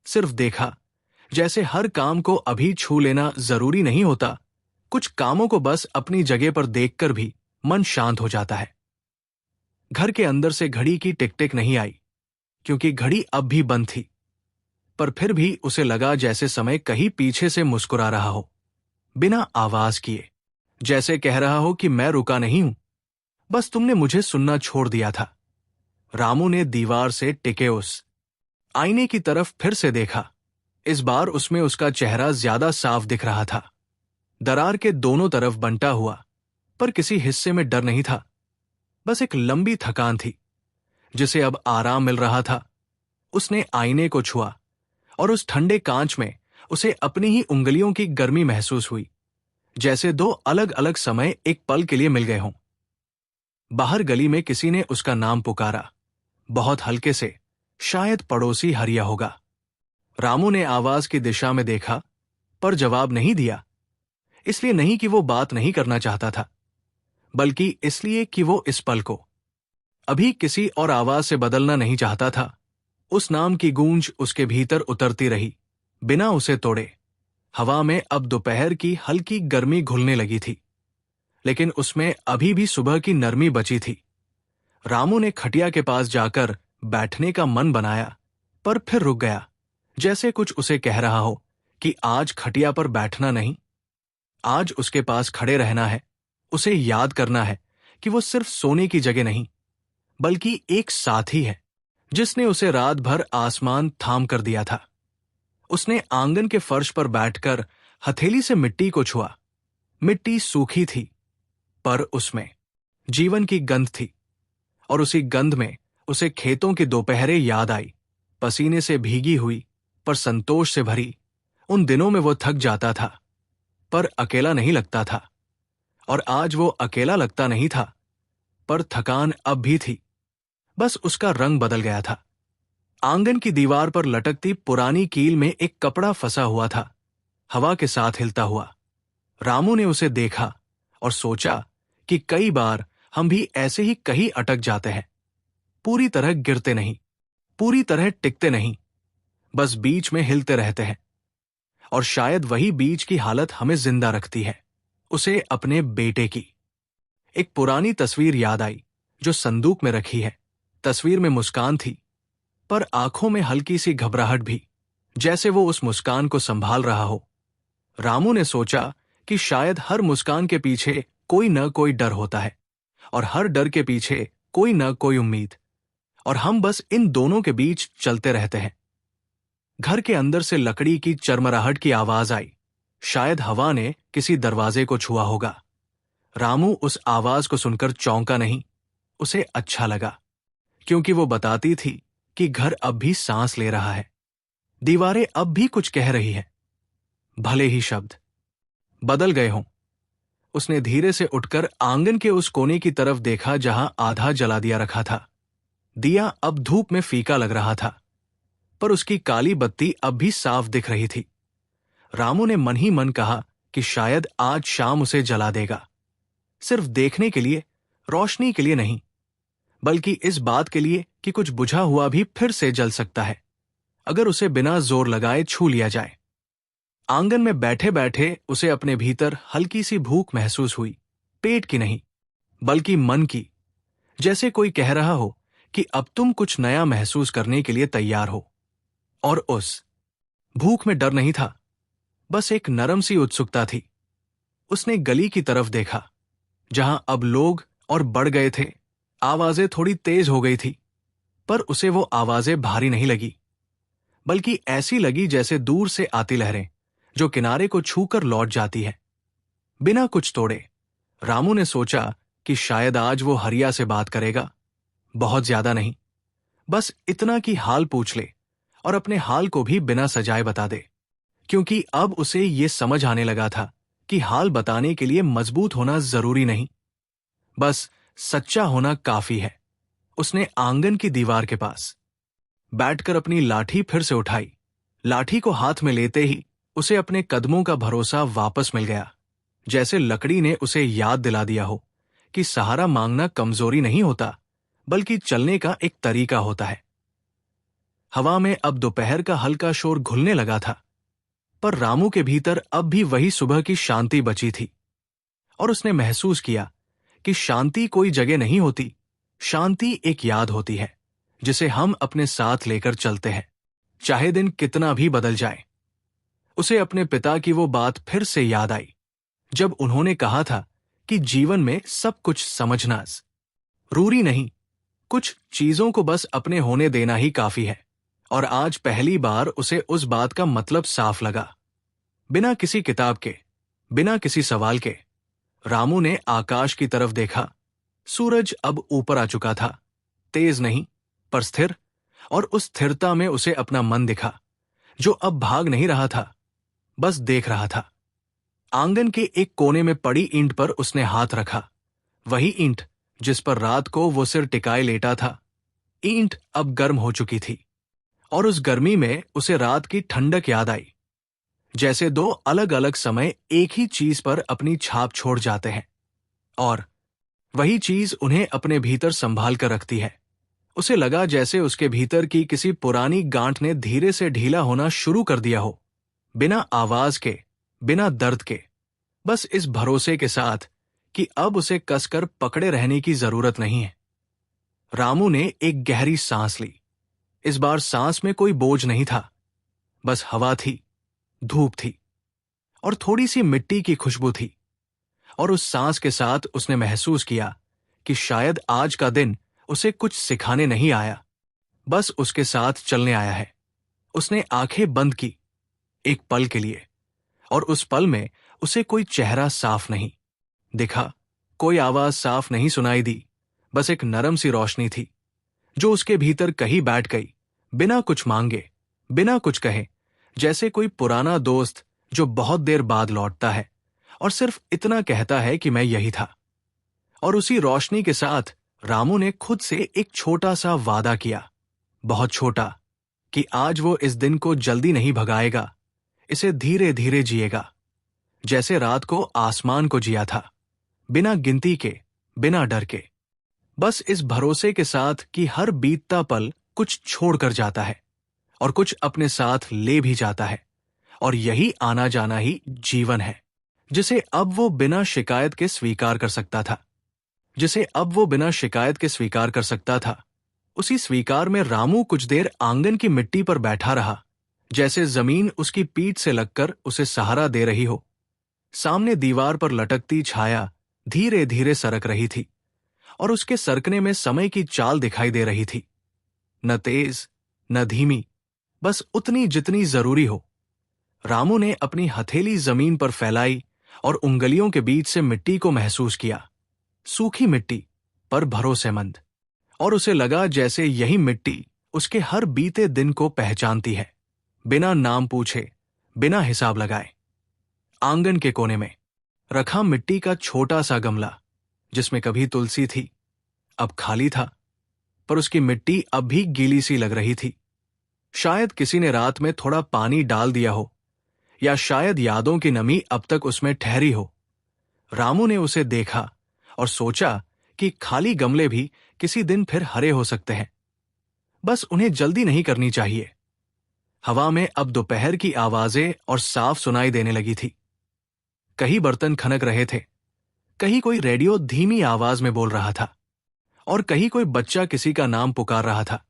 सिर्फ देखा, जैसे हर काम को अभी छू लेना जरूरी नहीं होता। कुछ कामों को बस अपनी जगह पर देखकर भी मन शांत हो जाता है। घर के अंदर से घड़ी की टिक टिक नहीं आई, क्योंकि घड़ी अब भी बंद थी, पर फिर भी उसे लगा जैसे समय कहीं पीछे से मुस्कुरा रहा हो, बिना आवाज किए, जैसे कह रहा हो कि मैं रुका नहीं हूं, बस तुमने मुझे सुनना छोड़ दिया था। रामू ने दीवार से टिके उस आईने की तरफ फिर से देखा। इस बार उसमें उसका चेहरा ज्यादा साफ दिख रहा था। दरार के दोनों तरफ बंटा हुआ, पर किसी हिस्से में डर नहीं था, बस एक लंबी थकान थी जिसे अब आराम मिल रहा था। उसने आईने को छुआ और उस ठंडे कांच में उसे अपनी ही उंगलियों की गर्मी महसूस हुई, जैसे दो अलग अलग समय एक पल के लिए मिल गए हों। बाहर गली में किसी ने उसका नाम पुकारा, बहुत हल्के से, शायद पड़ोसी हरिया होगा। रामू ने आवाज की दिशा में देखा, पर जवाब नहीं दिया। इसलिए नहीं कि वो बात नहीं करना चाहता था, बल्कि इसलिए कि वो इस पल को अभी किसी और आवाज से बदलना नहीं चाहता था। उस नाम की गूंज उसके भीतर उतरती रही, बिना उसे तोड़े। हवा में अब दोपहर की हल्की गर्मी घुलने लगी थी, लेकिन उसमें अभी भी सुबह की नरमी बची थी। रामू ने खटिया के पास जाकर बैठने का मन बनाया, पर फिर रुक गया, जैसे कुछ उसे कह रहा हो कि आज खटिया पर बैठना नहीं, आज उसके पास खड़े रहना है। उसे याद करना है कि वो सिर्फ सोने की जगह नहीं, बल्कि एक साथी है जिसने उसे रात भर आसमान थाम कर दिया था। उसने आंगन के फर्श पर बैठकर हथेली से मिट्टी को छुआ। मिट्टी सूखी थी, पर उसमें जीवन की गंध थी, और उसी गंध में उसे खेतों की दोपहरें याद आई, पसीने से भीगी हुई पर संतोष से भरी। उन दिनों में वो थक जाता था, पर अकेला नहीं लगता था, और आज वो अकेला लगता नहीं था, पर थकान अब भी थी, बस उसका रंग बदल गया था। आंगन की दीवार पर लटकती पुरानी कील में एक कपड़ा फंसा हुआ था, हवा के साथ हिलता हुआ। रामू ने उसे देखा और सोचा कि कई बार हम भी ऐसे ही कहीं अटक जाते हैं, पूरी तरह गिरते नहीं, पूरी तरह टिकते नहीं, बस बीच में हिलते रहते हैं। और शायद वही बीच की हालत हमें जिंदा रखती है। उसे अपने बेटे की एक पुरानी तस्वीर याद आई जो संदूक में रखी है। तस्वीर में मुस्कान थी, पर आंखों में हल्की सी घबराहट भी, जैसे वो उस मुस्कान को संभाल रहा हो। रामू ने सोचा कि शायद हर मुस्कान के पीछे कोई न कोई डर होता है, और हर डर के पीछे कोई न कोई उम्मीद, और हम बस इन दोनों के बीच चलते रहते हैं। घर के अंदर से लकड़ी की चरमराहट की आवाज आई, शायद हवा ने किसी दरवाजे को छुआ होगा। रामू उस आवाज को सुनकर चौंका नहीं, उसे अच्छा लगा, क्योंकि वो बताती थी कि घर अब भी सांस ले रहा है, दीवारें अब भी कुछ कह रही हैं, भले ही शब्द बदल गए हों। उसने धीरे से उठकर आंगन के उस कोने की तरफ देखा जहां आधा जला दिया रखा था। दिया अब धूप में फीका लग रहा था, पर उसकी काली बत्ती अब भी साफ दिख रही थी। रामू ने मन ही मन कहा कि शायद आज शाम उसे जला देगा, सिर्फ देखने के लिए, रोशनी के लिए नहीं, बल्कि इस बात के लिए कि कुछ बुझा हुआ भी फिर से जल सकता है, अगर उसे बिना जोर लगाए छू लिया जाए। आंगन में बैठे बैठे उसे अपने भीतर हल्की सी भूख महसूस हुई, पेट की नहीं, बल्कि मन की, जैसे कोई कह रहा हो कि अब तुम कुछ नया महसूस करने के लिए तैयार हो। और उस भूख में डर नहीं था, बस एक नरम सी उत्सुकता थी। उसने गली की तरफ देखा, जहां अब लोग और बढ़ गए थे। आवाजें थोड़ी तेज हो गई थी, पर उसे वो आवाजें भारी नहीं लगी, बल्कि ऐसी लगी जैसे दूर से आती लहरें जो किनारे को छूकर लौट जाती है, बिना कुछ तोड़े। रामू ने सोचा कि शायद आज वो हरिया से बात करेगा, बहुत ज्यादा नहीं, बस इतना कि हाल पूछ ले, और अपने हाल को भी बिना सजाए बता दे, क्योंकि अब उसे ये समझ आने लगा था कि हाल बताने के लिए मजबूत होना जरूरी नहीं, बस सच्चा होना काफी है। उसने आंगन की दीवार के पास बैठकर अपनी लाठी फिर से उठाई। लाठी को हाथ में लेते ही उसे अपने कदमों का भरोसा वापस मिल गया, जैसे लकड़ी ने उसे याद दिला दिया हो कि सहारा मांगना कमजोरी नहीं होता, बल्कि चलने का एक तरीका होता है। हवा में अब दोपहर का हल्का शोर घुलने लगा था, पर रामू के भीतर अब भी वही सुबह की शांति बची थी। और उसने महसूस किया कि शांति कोई जगह नहीं होती, शांति एक याद होती है जिसे हम अपने साथ लेकर चलते हैं, चाहे दिन कितना भी बदल जाए। उसे अपने पिता की वो बात फिर से याद आई, जब उन्होंने कहा था कि जीवन में सब कुछ समझना जरूरी नहीं, कुछ चीजों को बस अपने होने देना ही काफी है। और आज पहली बार उसे उस बात का मतलब साफ लगा। बिना किसी किताब के, बिना किसी सवाल के, रामू ने आकाश की तरफ देखा। सूरज अब ऊपर आ चुका था, तेज नहीं पर स्थिर, और उस स्थिरता में उसे अपना मन दिखा, जो अब भाग नहीं रहा था, बस देख रहा था। आंगन के एक कोने में पड़ी ईंट पर उसने हाथ रखा, वही ईंट जिस पर रात को वो सिर टिकाए लेटा था। ईंट अब गर्म हो चुकी थी, और उस गर्मी में उसे रात की ठंडक याद आई, जैसे दो अलग अलग समय एक ही चीज पर अपनी छाप छोड़ जाते हैं, और वही चीज उन्हें अपने भीतर संभाल कर रखती है। उसे लगा जैसे उसके भीतर की किसी पुरानी गांठ ने धीरे से ढीला होना शुरू कर दिया हो, बिना आवाज के, बिना दर्द के, बस इस भरोसे के साथ कि अब उसे कसकर पकड़े रहने की जरूरत नहीं है। रामू ने एक गहरी सांस ली। इस बार सांस में कोई बोझ नहीं था, बस हवा थी, धूप थी, और थोड़ी सी मिट्टी की खुशबू थी। और उस सांस के साथ उसने महसूस किया कि शायद आज का दिन उसे कुछ सिखाने नहीं आया, बस उसके साथ चलने आया है। उसने आंखें बंद की एक पल के लिए, और उस पल में उसे कोई चेहरा साफ नहीं दिखा, कोई आवाज साफ नहीं सुनाई दी, बस एक नरम सी रोशनी थी जो उसके भीतर कहीं बैठ गई, बिना कुछ मांगे, बिना कुछ कहे, जैसे कोई पुराना दोस्त जो बहुत देर बाद लौटता है और सिर्फ इतना कहता है कि मैं यही था। और उसी रोशनी के साथ रामू ने खुद से एक छोटा सा वादा किया, बहुत छोटा, कि आज वो इस दिन को जल्दी नहीं भगाएगा, इसे धीरे धीरे जिएगा, जैसे रात को आसमान को जिया था, बिना गिनती के, बिना डर के, बस इस भरोसे के साथ कि हर बीतता पल कुछ छोड़कर जाता है और कुछ अपने साथ ले भी जाता है, और यही आना जाना ही जीवन है, जिसे अब वो बिना शिकायत के स्वीकार कर सकता था, जिसे अब वो बिना शिकायत के स्वीकार कर सकता था। उसी स्वीकार में रामू कुछ देर आंगन की मिट्टी पर बैठा रहा, जैसे जमीन उसकी पीठ से लगकर उसे सहारा दे रही हो। सामने दीवार पर लटकती छाया धीरे धीरे सरक रही थी, और उसके सरकने में समय की चाल दिखाई दे रही थी, न तेज न धीमी, बस उतनी जितनी जरूरी हो। रामू ने अपनी हथेली जमीन पर फैलाई और उंगलियों के बीच से मिट्टी को महसूस किया, सूखी मिट्टी पर भरोसेमंद, और उसे लगा जैसे यही मिट्टी उसके हर बीते दिन को पहचानती है, बिना नाम पूछे, बिना हिसाब लगाए। आंगन के कोने में रखा मिट्टी का छोटा सा गमला, जिसमें कभी तुलसी थी, अब खाली था, पर उसकी मिट्टी अब भी गीली सी लग रही थी। शायद किसी ने रात में थोड़ा पानी डाल दिया हो, या शायद यादों की नमी अब तक उसमें ठहरी हो। रामू ने उसे देखा और सोचा कि खाली गमले भी किसी दिन फिर हरे हो सकते हैं, बस उन्हें जल्दी नहीं करनी चाहिए। हवा में अब दोपहर की आवाजें और साफ सुनाई देने लगी थी। कहीं बर्तन खनक रहे थे, कहीं कोई रेडियो धीमी आवाज में बोल रहा था, और कहीं कोई बच्चा किसी का नाम पुकार रहा था।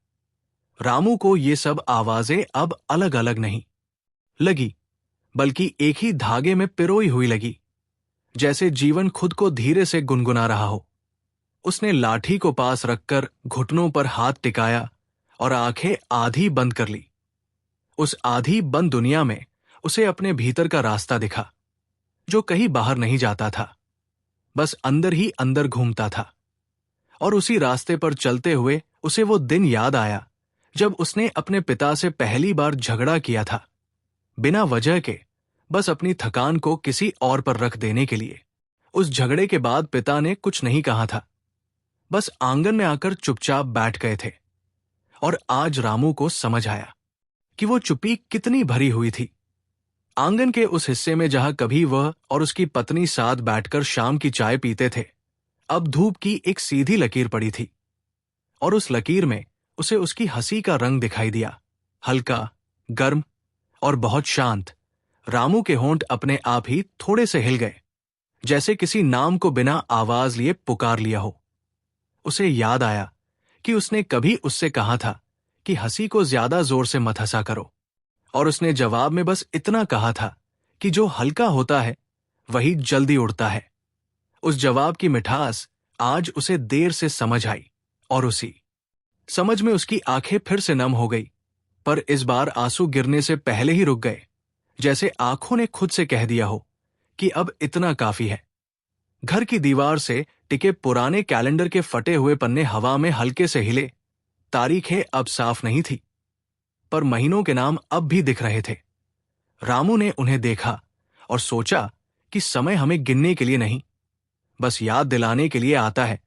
रामू को ये सब आवाजें अब अलग अलग नहीं लगी, बल्कि एक ही धागे में पिरोई हुई लगी, जैसे जीवन खुद को धीरे से गुनगुना रहा हो। उसने लाठी को पास रखकर घुटनों पर हाथ टिकाया और आंखें आधी बंद कर ली। उस आधी बंद दुनिया में उसे अपने भीतर का रास्ता दिखा, जो कहीं बाहर नहीं जाता था, बस अंदर ही अंदर घूमता था। और उसी रास्ते पर चलते हुए उसे वो दिन याद आया जब उसने अपने पिता से पहली बार झगड़ा किया था, बिना वजह के, बस अपनी थकान को किसी और पर रख देने के लिए। उस झगड़े के बाद पिता ने कुछ नहीं कहा था, बस आंगन में आकर चुपचाप बैठ गए थे। और आज रामू को समझ आया कि वो चुप्पी कितनी भरी हुई थी। आंगन के उस हिस्से में जहां कभी वह और उसकी पत्नी साथ बैठकर शाम की चाय पीते थे, अब धूप की एक सीधी लकीर पड़ी थी, और उस लकीर में उसे उसकी हंसी का रंग दिखाई दिया, हल्का, गर्म और बहुत शांत। रामू के होंठ अपने आप ही थोड़े से हिल गए, जैसे किसी नाम को बिना आवाज लिए पुकार लिया हो। उसे याद आया कि उसने कभी उससे कहा था कि हंसी को ज्यादा जोर से मत हंसा करो, और उसने जवाब में बस इतना कहा था कि जो हल्का होता है वही जल्दी उड़ता है। उस जवाब की मिठास आज उसे देर से समझ आई, और उसी समझ में उसकी आंखें फिर से नम हो गई, पर इस बार आंसू गिरने से पहले ही रुक गए, जैसे आंखों ने खुद से कह दिया हो कि अब इतना काफी है। घर की दीवार से टिके पुराने कैलेंडर के फटे हुए पन्ने हवा में हल्के से हिले। तारीखें अब साफ नहीं थी, पर महीनों के नाम अब भी दिख रहे थे। रामू ने उन्हें देखा और सोचा कि समय हमें गिनने के लिए नहीं, बस याद दिलाने के लिए आता है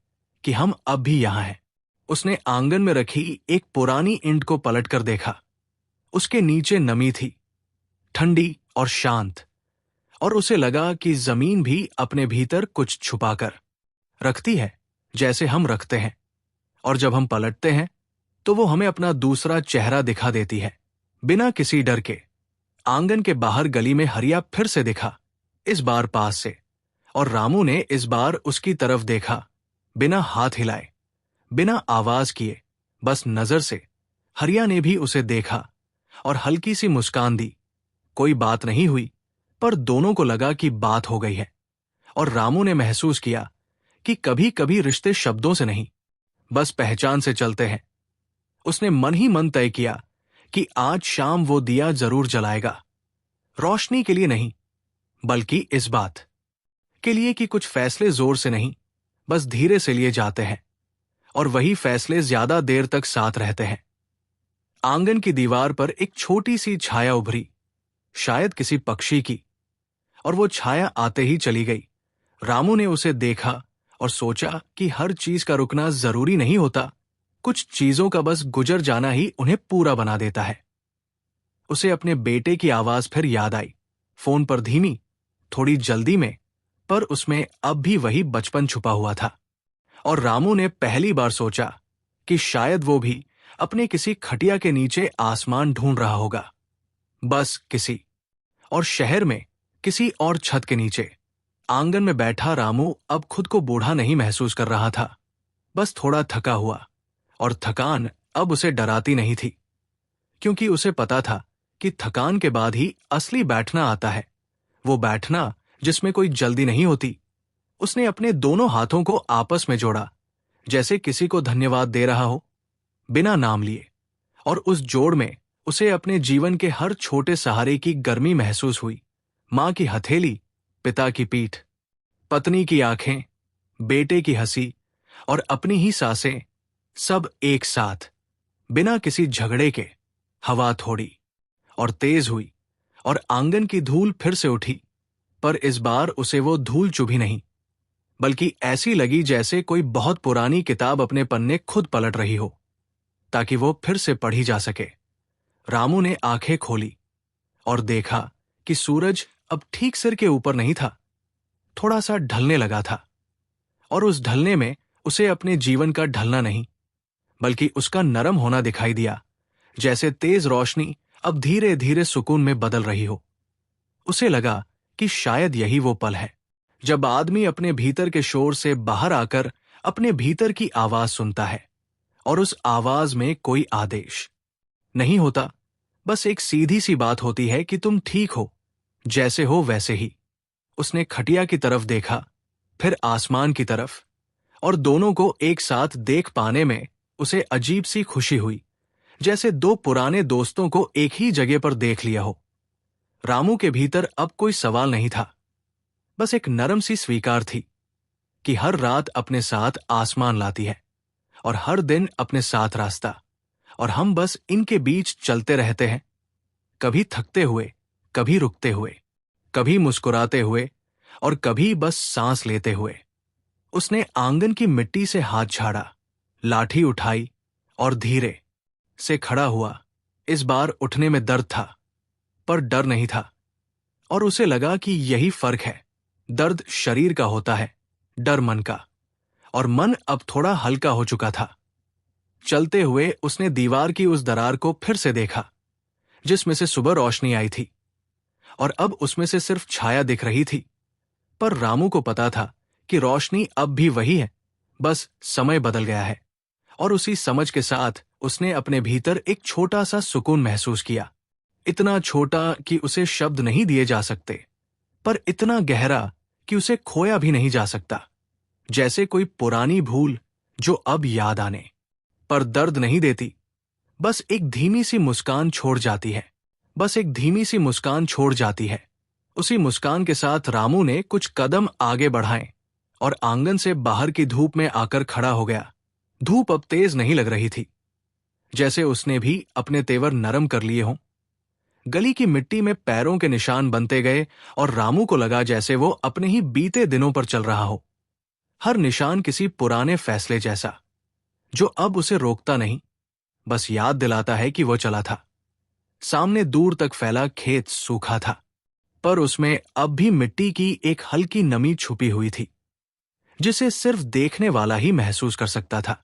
कि हम अब भी यहां हैं। उसने आंगन में रखी एक पुरानी ईंट को पलटकर देखा। उसके नीचे नमी थी, ठंडी और शांत, और उसे लगा कि जमीन भी अपने भीतर कुछ छुपाकर रखती है, जैसे हम रखते हैं, और जब हम पलटते हैं तो वो हमें अपना दूसरा चेहरा दिखा देती है, बिना किसी डर के। आंगन के बाहर गली में हरिया फिर से दिखा, इस बार पास से, और रामू ने इस बार उसकी तरफ देखा, बिना हाथ हिलाए, बिना आवाज किए, बस नजर से। हरिया ने भी उसे देखा और हल्की सी मुस्कान दी। कोई बात नहीं हुई, पर दोनों को लगा कि बात हो गई है, और रामू ने महसूस किया कि कभी कभी रिश्ते शब्दों से नहीं, बस पहचान से चलते हैं। उसने मन ही मन तय किया कि आज शाम वो दिया जरूर जलाएगा, रोशनी के लिए नहीं, बल्कि इस बात के लिए कि कुछ फैसले जोर से नहीं, बस धीरे से लिए जाते हैं, और वही फैसले ज्यादा देर तक साथ रहते हैं। आंगन की दीवार पर एक छोटी सी छाया उभरी, शायद किसी पक्षी की, और वो छाया आते ही चली गई। रामू ने उसे देखा और सोचा कि हर चीज का रुकना जरूरी नहीं होता, कुछ चीजों का बस गुजर जाना ही उन्हें पूरा बना देता है। उसे अपने बेटे की आवाज फिर याद आई, फोन पर धीमी, थोड़ी जल्दी में, पर उसमें अब भी वही बचपन छुपा हुआ था। और रामू ने पहली बार सोचा कि शायद वो भी अपने किसी खटिया के नीचे आसमान ढूंढ रहा होगा, बस किसी और शहर में किसी और छत के नीचे। आंगन में बैठा रामू अब खुद को बूढ़ा नहीं महसूस कर रहा था, बस थोड़ा थका हुआ, और थकान अब उसे डराती नहीं थी, क्योंकि उसे पता था कि थकान के बाद ही असली बैठना आता है, वो बैठना जिसमें कोई जल्दी नहीं होती। उसने अपने दोनों हाथों को आपस में जोड़ा, जैसे किसी को धन्यवाद दे रहा हो, बिना नाम लिए, और उस जोड़ में उसे अपने जीवन के हर छोटे सहारे की गर्मी महसूस हुई। मां की हथेली, पिता की पीठ, पत्नी की आंखें, बेटे की हंसी, और अपनी ही सांसें, सब एक साथ, बिना किसी झगड़े के। हवा थोड़ी और तेज हुई, और आंगन की धूल फिर से उठी, पर इस बार उसे वो धूल चुभी नहीं, बल्कि ऐसी लगी जैसे कोई बहुत पुरानी किताब अपने पन्ने खुद पलट रही हो, ताकि वो फिर से पढ़ी जा सके। रामू ने आंखें खोली और देखा कि सूरज अब ठीक सिर के ऊपर नहीं था, थोड़ा सा ढलने लगा था, और उस ढलने में उसे अपने जीवन का ढलना नहीं, बल्कि उसका नरम होना दिखाई दिया, जैसे तेज रोशनी अब धीरे धीरे सुकून में बदल रही हो। उसे लगा कि शायद यही वो पल है जब आदमी अपने भीतर के शोर से बाहर आकर अपने भीतर की आवाज सुनता है, और उस आवाज में कोई आदेश नहीं होता, बस एक सीधी सी बात होती है कि तुम ठीक हो, जैसे हो वैसे ही। उसने खटिया की तरफ देखा, फिर आसमान की तरफ, और दोनों को एक साथ देख पाने में उसे अजीब सी खुशी हुई, जैसे दो पुराने दोस्तों को एक ही जगह पर देख लिया हो। रामू के भीतर अब कोई सवाल नहीं था, बस एक नरम सी स्वीकार थी कि हर रात अपने साथ आसमान लाती है, और हर दिन अपने साथ रास्ता, और हम बस इनके बीच चलते रहते हैं, कभी थकते हुए, कभी रुकते हुए, कभी मुस्कुराते हुए और कभी बस सांस लेते हुए। उसने आंगन की मिट्टी से हाथ झाड़ा, लाठी उठाई और धीरे से खड़ा हुआ। इस बार उठने में दर्द था, पर डर नहीं था। और उसे लगा कि यही फर्क है, दर्द शरीर का होता है, डर मन का। और मन अब थोड़ा हल्का हो चुका था। चलते हुए उसने दीवार की उस दरार को फिर से देखा जिसमें से सुबह रोशनी आई थी, और अब उसमें से सिर्फ छाया दिख रही थी। पर रामू को पता था कि रोशनी अब भी वही है, बस समय बदल गया है। और उसी समझ के साथ उसने अपने भीतर एक छोटा सा सुकून महसूस किया। इतना छोटा कि उसे शब्द नहीं दिए जा सकते, पर इतना गहरा कि उसे खोया भी नहीं जा सकता। जैसे कोई पुरानी भूल जो अब याद आने पर दर्द नहीं देती, बस एक धीमी सी मुस्कान छोड़ जाती है, बस एक धीमी सी मुस्कान छोड़ जाती है। उसी मुस्कान के साथ रामू ने कुछ कदम आगे बढ़ाए और आंगन से बाहर की धूप में आकर खड़ा हो गया। धूप अब तेज नहीं लग रही थी, जैसे उसने भी अपने तेवर नरम कर लिए हों। गली की मिट्टी में पैरों के निशान बनते गए और रामू को लगा जैसे वो अपने ही बीते दिनों पर चल रहा हो। हर निशान किसी पुराने फैसले जैसा, जो अब उसे रोकता नहीं, बस याद दिलाता है कि वो चला था। सामने दूर तक फैला खेत सूखा था, पर उसमें अब भी मिट्टी की एक हल्की नमी छुपी हुई थी, जिसे सिर्फ देखने वाला ही महसूस कर सकता था।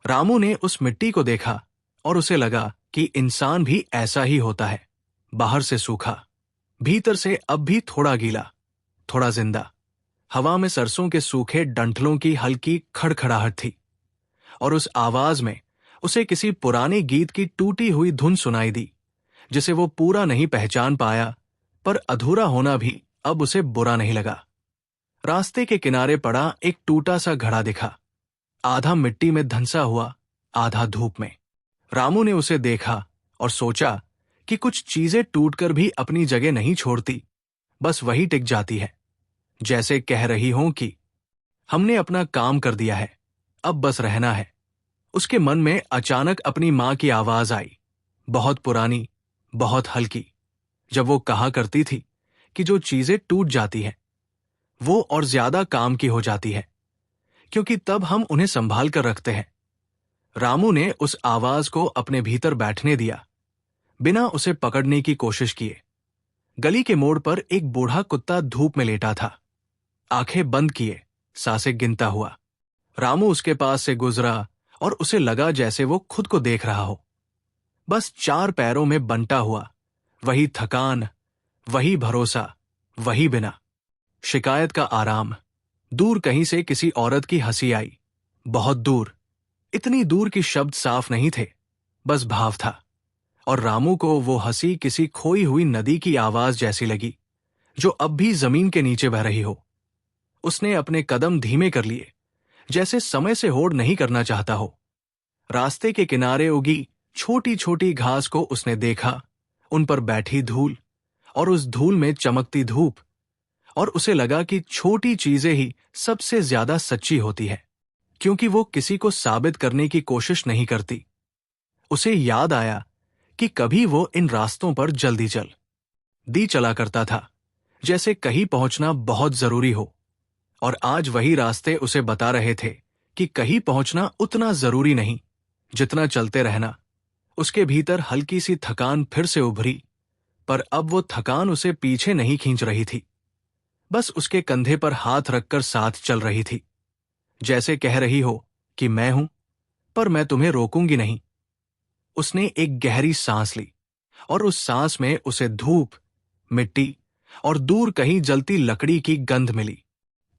रामू ने उस मिट्टी को देखा और उसे लगा कि इंसान भी ऐसा ही होता है, बाहर से सूखा, भीतर से अब भी थोड़ा गीला, थोड़ा जिंदा। हवा में सरसों के सूखे डंठलों की हल्की खड़खड़ाहट थी, और उस आवाज में उसे किसी पुराने गीत की टूटी हुई धुन सुनाई दी, जिसे वो पूरा नहीं पहचान पाया, पर अधूरा होना भी अब उसे बुरा नहीं लगा। रास्ते के किनारे पड़ा एक टूटा सा घड़ा दिखा, आधा मिट्टी में धंसा हुआ, आधा धूप में। रामू ने उसे देखा और सोचा कि कुछ चीजें टूटकर भी अपनी जगह नहीं छोड़ती, बस वही टिक जाती है, जैसे कह रही हों कि हमने अपना काम कर दिया है, अब बस रहना है। उसके मन में अचानक अपनी मां की आवाज आई, बहुत पुरानी, बहुत हल्की, जब वो कहा करती थी कि जो चीजें टूट जाती हैं वो और ज्यादा काम की हो जाती है, क्योंकि तब हम उन्हें संभाल कर रखते हैं। रामू ने उस आवाज को अपने भीतर बैठने दिया, बिना उसे पकड़ने की कोशिश किए। गली के मोड़ पर एक बूढ़ा कुत्ता धूप में लेटा था, आंखें बंद किए, सांसें गिनता हुआ। रामू उसके पास से गुजरा और उसे लगा जैसे वो खुद को देख रहा हो, बस चार पैरों में बंटा हुआ, वही थकान, वही भरोसा, वही बिना शिकायत का आराम। दूर कहीं से किसी औरत की हंसी आई, बहुत दूर, इतनी दूर कि शब्द साफ नहीं थे, बस भाव था। और रामू को वो हंसी किसी खोई हुई नदी की आवाज जैसी लगी, जो अब भी जमीन के नीचे बह रही हो। उसने अपने कदम धीमे कर लिए, जैसे समय से होड़ नहीं करना चाहता हो। रास्ते के किनारे उगी छोटी छोटी घास को उसने देखा, उन पर बैठी धूल और उस धूल में चमकती धूप, और उसे लगा कि छोटी चीजें ही सबसे ज्यादा सच्ची होती है, क्योंकि वो किसी को साबित करने की कोशिश नहीं करती। उसे याद आया कि कभी वो इन रास्तों पर जल्दी चला करता था, जैसे कहीं पहुंचना बहुत जरूरी हो, और आज वही रास्ते उसे बता रहे थे कि कहीं पहुंचना उतना जरूरी नहीं जितना चलते रहना। उसके भीतर हल्की सी थकान फिर से उभरी, पर अब वो थकान उसे पीछे नहीं खींच रही थी, बस उसके कंधे पर हाथ रखकर साथ चल रही थी, जैसे कह रही हो कि मैं हूं, पर मैं तुम्हें रोकूंगी नहीं। उसने एक गहरी सांस ली, और उस सांस में उसे धूप, मिट्टी और दूर कहीं जलती लकड़ी की गंध मिली।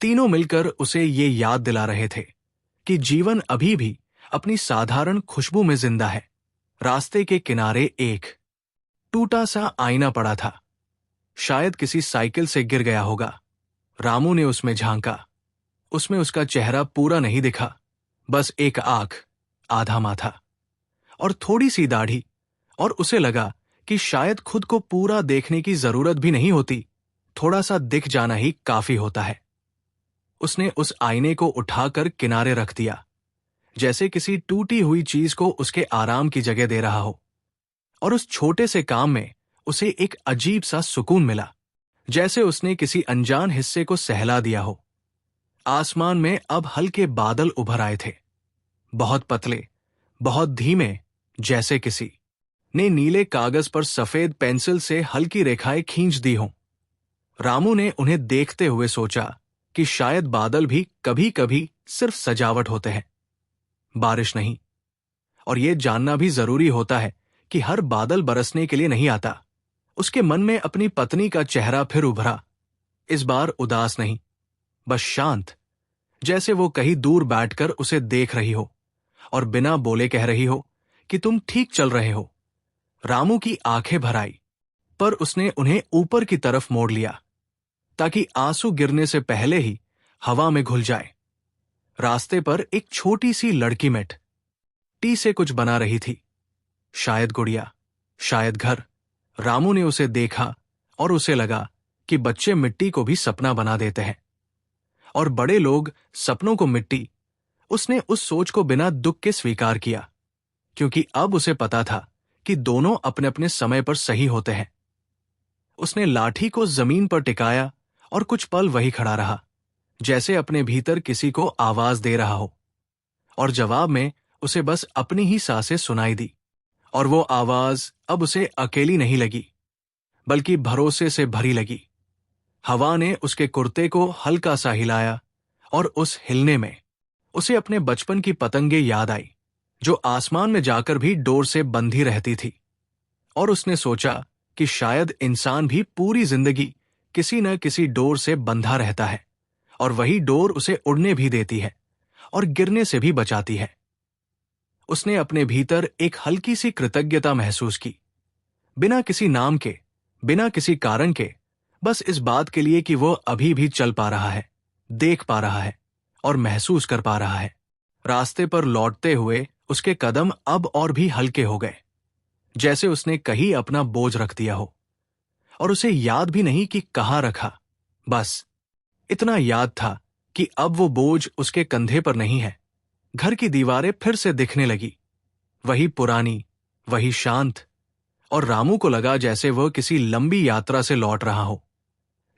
तीनों मिलकर उसे ये याद दिला रहे थे कि जीवन अभी भी अपनी साधारण खुशबू में जिंदा है। रास्ते के किनारे एक टूटा सा आईना पड़ा था, शायद किसी साइकिल से गिर गया होगा। रामू ने उसमें झांका, उसमें उसका चेहरा पूरा नहीं दिखा, बस एक आंख, आधा माथा और थोड़ी सी दाढ़ी, और उसे लगा कि शायद खुद को पूरा देखने की जरूरत भी नहीं होती, थोड़ा सा दिख जाना ही काफी होता है। उसने उस आईने को उठाकर किनारे रख दिया, जैसे किसी टूटी हुई चीज को उसके आराम की जगह दे रहा हो। और उस छोटे से काम में उसे एक अजीब सा सुकून मिला, जैसे उसने किसी अनजान हिस्से को सहला दिया हो। आसमान में अब हल्के बादल उभर आए थे, बहुत पतले, बहुत धीमे, जैसे किसी ने नीले कागज पर सफेद पेंसिल से हल्की रेखाएं खींच दी हों। रामू ने उन्हें देखते हुए सोचा कि शायद बादल भी कभी कभी सिर्फ सजावट होते हैं, बारिश नहीं। और यह जानना भी जरूरी होता है कि हर बादल बरसने के लिए नहीं आता। उसके मन में अपनी पत्नी का चेहरा फिर उभरा, इस बार उदास नहीं, बस शांत, जैसे वो कहीं दूर बैठकर उसे देख रही हो और बिना बोले कह रही हो कि तुम ठीक चल रहे हो। रामू की आंखें भर आई, पर उसने उन्हें ऊपर की तरफ मोड़ लिया ताकि आंसू गिरने से पहले ही हवा में घुल जाए। रास्ते पर एक छोटी सी लड़की मिट्टी से कुछ बना रही थी, शायद गुड़िया, शायद घर। रामू ने उसे देखा और उसे लगा कि बच्चे मिट्टी को भी सपना बना देते हैं और बड़े लोग सपनों को मिट्टी। उसने उस सोच को बिना दुख के स्वीकार किया, क्योंकि अब उसे पता था कि दोनों अपने अपने समय पर सही होते हैं। उसने लाठी को जमीन पर टिकाया और कुछ पल वही खड़ा रहा, जैसे अपने भीतर किसी को आवाज दे रहा हो। और जवाब में उसे बस अपनी ही सांसें सुनाई दी। और वो आवाज अब उसे अकेली नहीं लगी, बल्कि भरोसे से भरी लगी। हवा ने उसके कुर्ते को हल्का सा हिलाया और उस हिलने में उसे अपने बचपन की पतंगे याद आई, जो आसमान में जाकर भी डोर से बंधी रहती थी। और उसने सोचा कि शायद इंसान भी पूरी जिंदगी किसी न किसी डोर से बंधा रहता है, और वही डोर उसे उड़ने भी देती है और गिरने से भी बचाती है। उसने अपने भीतर एक हल्की सी कृतज्ञता महसूस की, बिना किसी नाम के, बिना किसी कारण के, बस इस बात के लिए कि वो अभी भी चल पा रहा है, देख पा रहा है और महसूस कर पा रहा है। रास्ते पर लौटते हुए उसके कदम अब और भी हल्के हो गए, जैसे उसने कहीं अपना बोझ रख दिया हो और उसे याद भी नहीं कि कहाँ रखा। बस इतना याद था कि अब वो बोझ उसके कंधे पर नहीं है। घर की दीवारें फिर से दिखने लगी, वही पुरानी, वही शांत। और रामू को लगा जैसे वह किसी लंबी यात्रा से लौट रहा हो,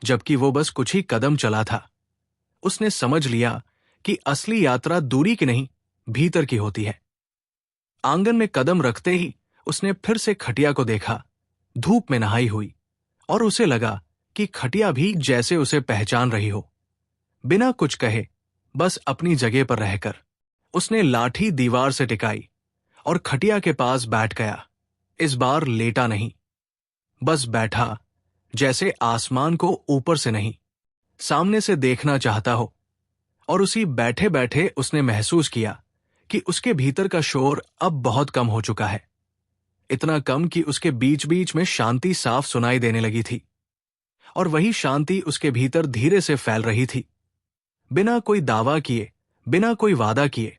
जबकि वो बस कुछ ही कदम चला था। उसने समझ लिया कि असली यात्रा दूरी की नहीं, भीतर की होती है। आंगन में कदम रखते ही उसने फिर से खटिया को देखा, धूप में नहाई हुई, और उसे लगा कि खटिया भी जैसे उसे पहचान रही हो। बिना कुछ कहे, बस अपनी जगह पर रहकर उसने लाठी दीवार से टिकाई और खटिया के पास बैठ गया। इस बार लेटा नहीं, बस बैठा, जैसे आसमान को ऊपर से नहीं, सामने से देखना चाहता हो। और उसी बैठे बैठे उसने महसूस किया कि उसके भीतर का शोर अब बहुत कम हो चुका है, इतना कम कि उसके बीच बीच में शांति साफ सुनाई देने लगी थी। और वही शांति उसके भीतर धीरे से फैल रही थी, बिना कोई दावा किए, बिना कोई वादा किए,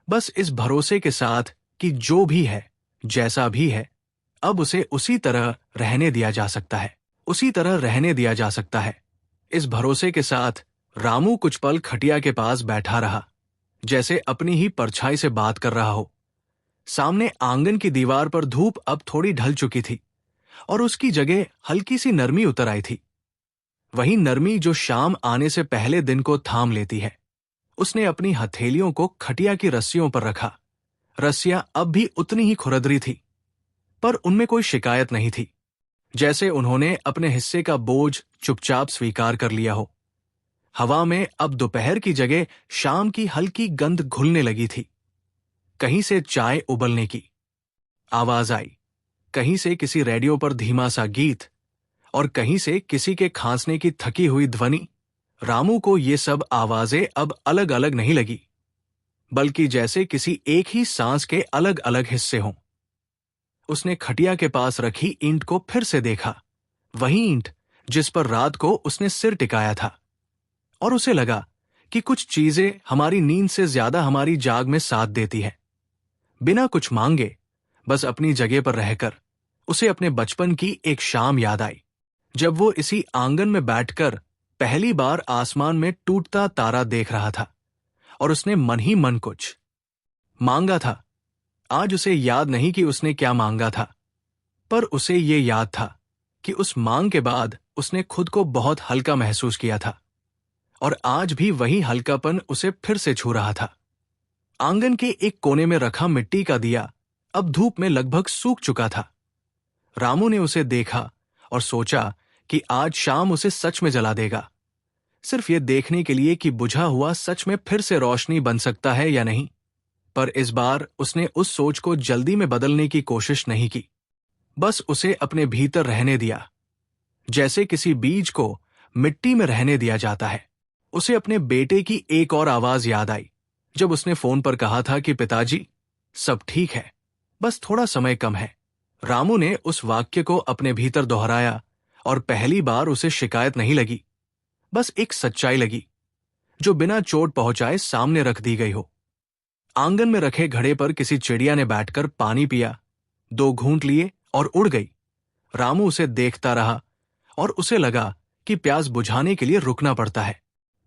बस इस भरोसे के साथ कि जो भी है, जैसा भी है, अब उसे उसी तरह रहने दिया जा सकता है, उसी तरह रहने दिया जा सकता है। इस भरोसे के साथ रामू कुछ पल खटिया के पास बैठा रहा, जैसे अपनी ही परछाई से बात कर रहा हो। सामने आंगन की दीवार पर धूप अब थोड़ी ढल चुकी थी और उसकी जगह हल्की सी नरमी उतर आई थी, वही नरमी जो शाम आने से पहले दिन को थाम लेती है। उसने अपनी हथेलियों को खटिया की रस्सियों पर रखा। रस्सियां अब भी उतनी ही खुरदरी थी, पर उनमें कोई शिकायत नहीं थी, जैसे उन्होंने अपने हिस्से का बोझ चुपचाप स्वीकार कर लिया हो। हवा में अब दोपहर की जगह शाम की हल्की गंध घुलने लगी थी। कहीं से चाय उबलने की आवाज आई, कहीं से किसी रेडियो पर धीमा सा गीत, और कहीं से किसी के खांसने की थकी हुई ध्वनि। रामू को ये सब आवाजें अब अलग अलग नहीं लगी, बल्कि जैसे किसी एक ही सांस के अलग अलग हिस्से हों। उसने खटिया के पास रखी ईंट को फिर से देखा, वही ईंट जिस पर रात को उसने सिर टिकाया था। और उसे लगा कि कुछ चीजें हमारी नींद से ज्यादा हमारी जाग में साथ देती है। बिना कुछ मांगे, बस अपनी जगह पर रहकर उसे अपने बचपन की एक शाम याद आई, जब वो इसी आंगन में बैठकर पहली बार आसमान में टूटता तारा देख रहा था। और उसने मन ही मन कुछ मांगा था। आज उसे याद नहीं कि उसने क्या मांगा था, पर उसे ये याद था कि उस मांग के बाद उसने खुद को बहुत हल्का महसूस किया था, और आज भी वही हल्कापन उसे फिर से छू रहा था। आंगन के एक कोने में रखा मिट्टी का दिया अब धूप में लगभग सूख चुका था। रामू ने उसे देखा और सोचा कि आज शाम उसे सच में जला देगा, सिर्फ ये देखने के लिए कि बुझा हुआ सच में फिर से रोशनी बन सकता है या नहीं। पर इस बार उसने उस सोच को जल्दी में बदलने की कोशिश नहीं की, बस उसे अपने भीतर रहने दिया, जैसे किसी बीज को मिट्टी में रहने दिया जाता है। उसे अपने बेटे की एक और आवाज याद आई, जब उसने फोन पर कहा था कि पिताजी, सब ठीक है, बस थोड़ा समय कम है। रामू ने उस वाक्य को अपने भीतर दोहराया, और पहली बार उसे शिकायत नहीं लगी, बस एक सच्चाई लगी जो बिना चोट पहुंचाए सामने रख दी गई हो। आंगन में रखे घड़े पर किसी चिड़िया ने बैठकर पानी पिया, 2 घूंट लिए और उड़ गई। रामू उसे देखता रहा और उसे लगा कि प्यास बुझाने के लिए रुकना पड़ता है,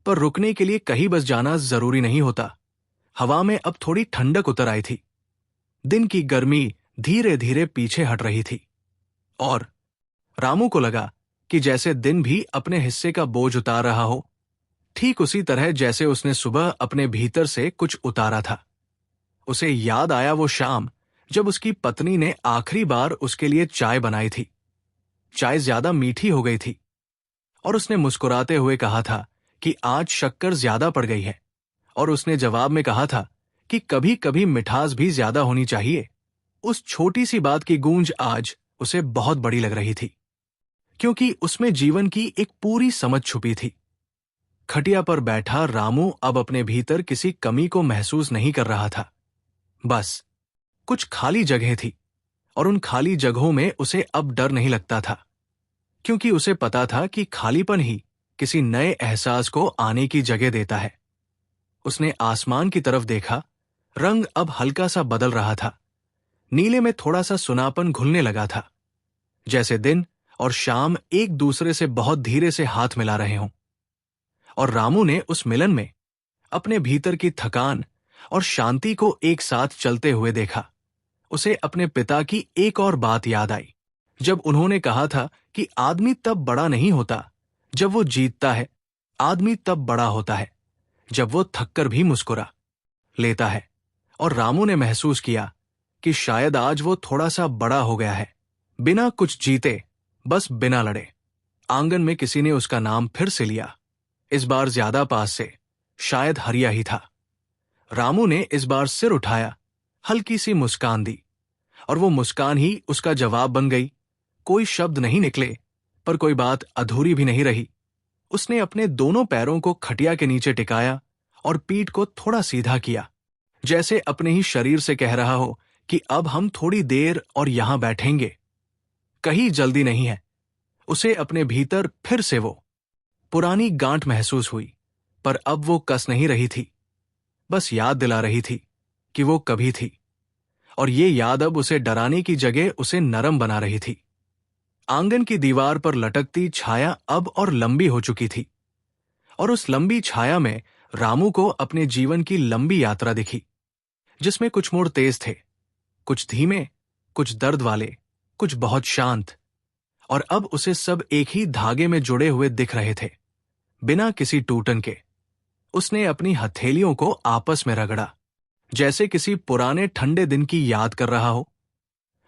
पर रुकने के लिए कहीं बस जाना जरूरी नहीं होता। हवा में अब थोड़ी ठंडक उतर आई थी, दिन की गर्मी धीरे धीरे पीछे हट रही थी, और रामू को लगा कि जैसे दिन भी अपने हिस्से का बोझ उतार रहा हो, ठीक उसी तरह जैसे उसने सुबह अपने भीतर से कुछ उतारा था। उसे याद आया वो शाम जब उसकी पत्नी ने आखिरी बार उसके लिए चाय बनाई थी। चाय ज्यादा मीठी हो गई थी, और उसने मुस्कुराते हुए कहा था कि आज शक्कर ज्यादा पड़ गई है, और उसने जवाब में कहा था कि कभी कभी मिठास भी ज्यादा होनी चाहिए। उस छोटी सी बात की गूंज आज उसे बहुत बड़ी लग रही थी, क्योंकि उसमें जीवन की एक पूरी समझ छुपी थी। खटिया पर बैठा रामू अब अपने भीतर किसी कमी को महसूस नहीं कर रहा था, बस कुछ खाली जगह थी, और उन खाली जगहों में उसे अब डर नहीं लगता था, क्योंकि उसे पता था कि खालीपन ही किसी नए एहसास को आने की जगह देता है। उसने आसमान की तरफ देखा, रंग अब हल्का सा बदल रहा था, नीले में थोड़ा सा सुनापन घुलने लगा था, जैसे दिन और शाम एक दूसरे से बहुत धीरे से हाथ मिला रहे हों। और रामू ने उस मिलन में अपने भीतर की थकान और शांति को एक साथ चलते हुए देखा। उसे अपने पिता की एक और बात याद आई, जब उन्होंने कहा था कि आदमी तब बड़ा नहीं होता जब वो जीतता है, आदमी तब बड़ा होता है जब वो थककर भी मुस्कुरा लेता है। और रामू ने महसूस किया कि शायद आज वो थोड़ा सा बड़ा हो गया है, बिना कुछ जीते, बस बिना लड़े। आंगन में किसी ने उसका नाम फिर से लिया, इस बार ज्यादा पास से, शायद हरिया ही था। रामू ने इस बार सिर उठाया, हल्की सी मुस्कान दी, और वो मुस्कान ही उसका जवाब बन गई। कोई शब्द नहीं निकले, पर कोई बात अधूरी भी नहीं रही। उसने अपने दोनों पैरों को खटिया के नीचे टिकाया और पीठ को थोड़ा सीधा किया, जैसे अपने ही शरीर से कह रहा हो कि अब हम थोड़ी देर और यहां बैठेंगे, कहीं जल्दी नहीं है। उसे अपने भीतर फिर से वो पुरानी गांठ महसूस हुई, पर अब वो कस नहीं रही थी, बस याद दिला रही थी कि वो कभी थी, और ये याद अब उसे डराने की जगह उसे नरम बना रही थी। आंगन की दीवार पर लटकती छाया अब और लंबी हो चुकी थी, और उस लंबी छाया में रामू को अपने जीवन की लंबी यात्रा दिखी, जिसमें कुछ मोड़ तेज थे, कुछ धीमे, कुछ दर्द वाले, कुछ बहुत शांत, और अब उसे सब एक ही धागे में जुड़े हुए दिख रहे थे, बिना किसी टूटन के। उसने अपनी हथेलियों को आपस में रगड़ा, जैसे किसी पुराने ठंडे दिन की याद कर रहा हो,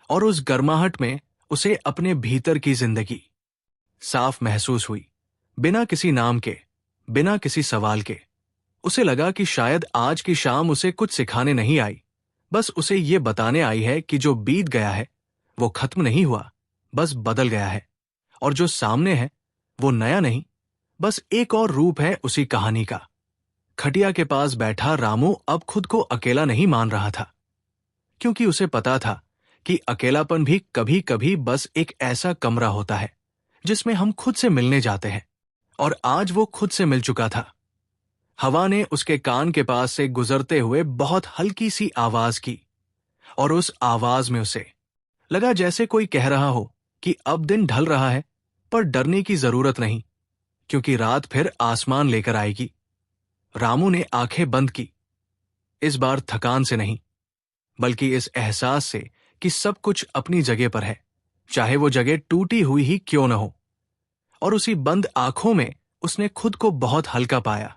और उस गर्माहट में उसे अपने भीतर की जिंदगी साफ महसूस हुई, बिना किसी नाम के, बिना किसी सवाल के। उसे लगा कि शायद आज की शाम उसे कुछ सिखाने नहीं आई, बस उसे ये बताने आई है कि जो बीत गया है वो खत्म नहीं हुआ, बस बदल गया है, और जो सामने है वो नया नहीं, बस एक और रूप है उसी कहानी का। खटिया के पास बैठा रामू अब खुद को अकेला नहीं मान रहा था, क्योंकि उसे पता था कि अकेलापन भी कभी कभी बस एक ऐसा कमरा होता है जिसमें हम खुद से मिलने जाते हैं, और आज वो खुद से मिल चुका था। हवा ने उसके कान के पास से गुजरते हुए बहुत हल्की सी आवाज की, और उस आवाज में उसे लगा जैसे कोई कह रहा हो कि अब दिन ढल रहा है, पर डरने की जरूरत नहीं, क्योंकि रात फिर आसमान लेकर आएगी। रामू ने आंखें बंद की, इस बार थकान से नहीं, बल्कि इस एहसास से कि सब कुछ अपनी जगह पर है, चाहे वो जगह टूटी हुई ही क्यों न हो। और उसी बंद आंखों में उसने खुद को बहुत हल्का पाया,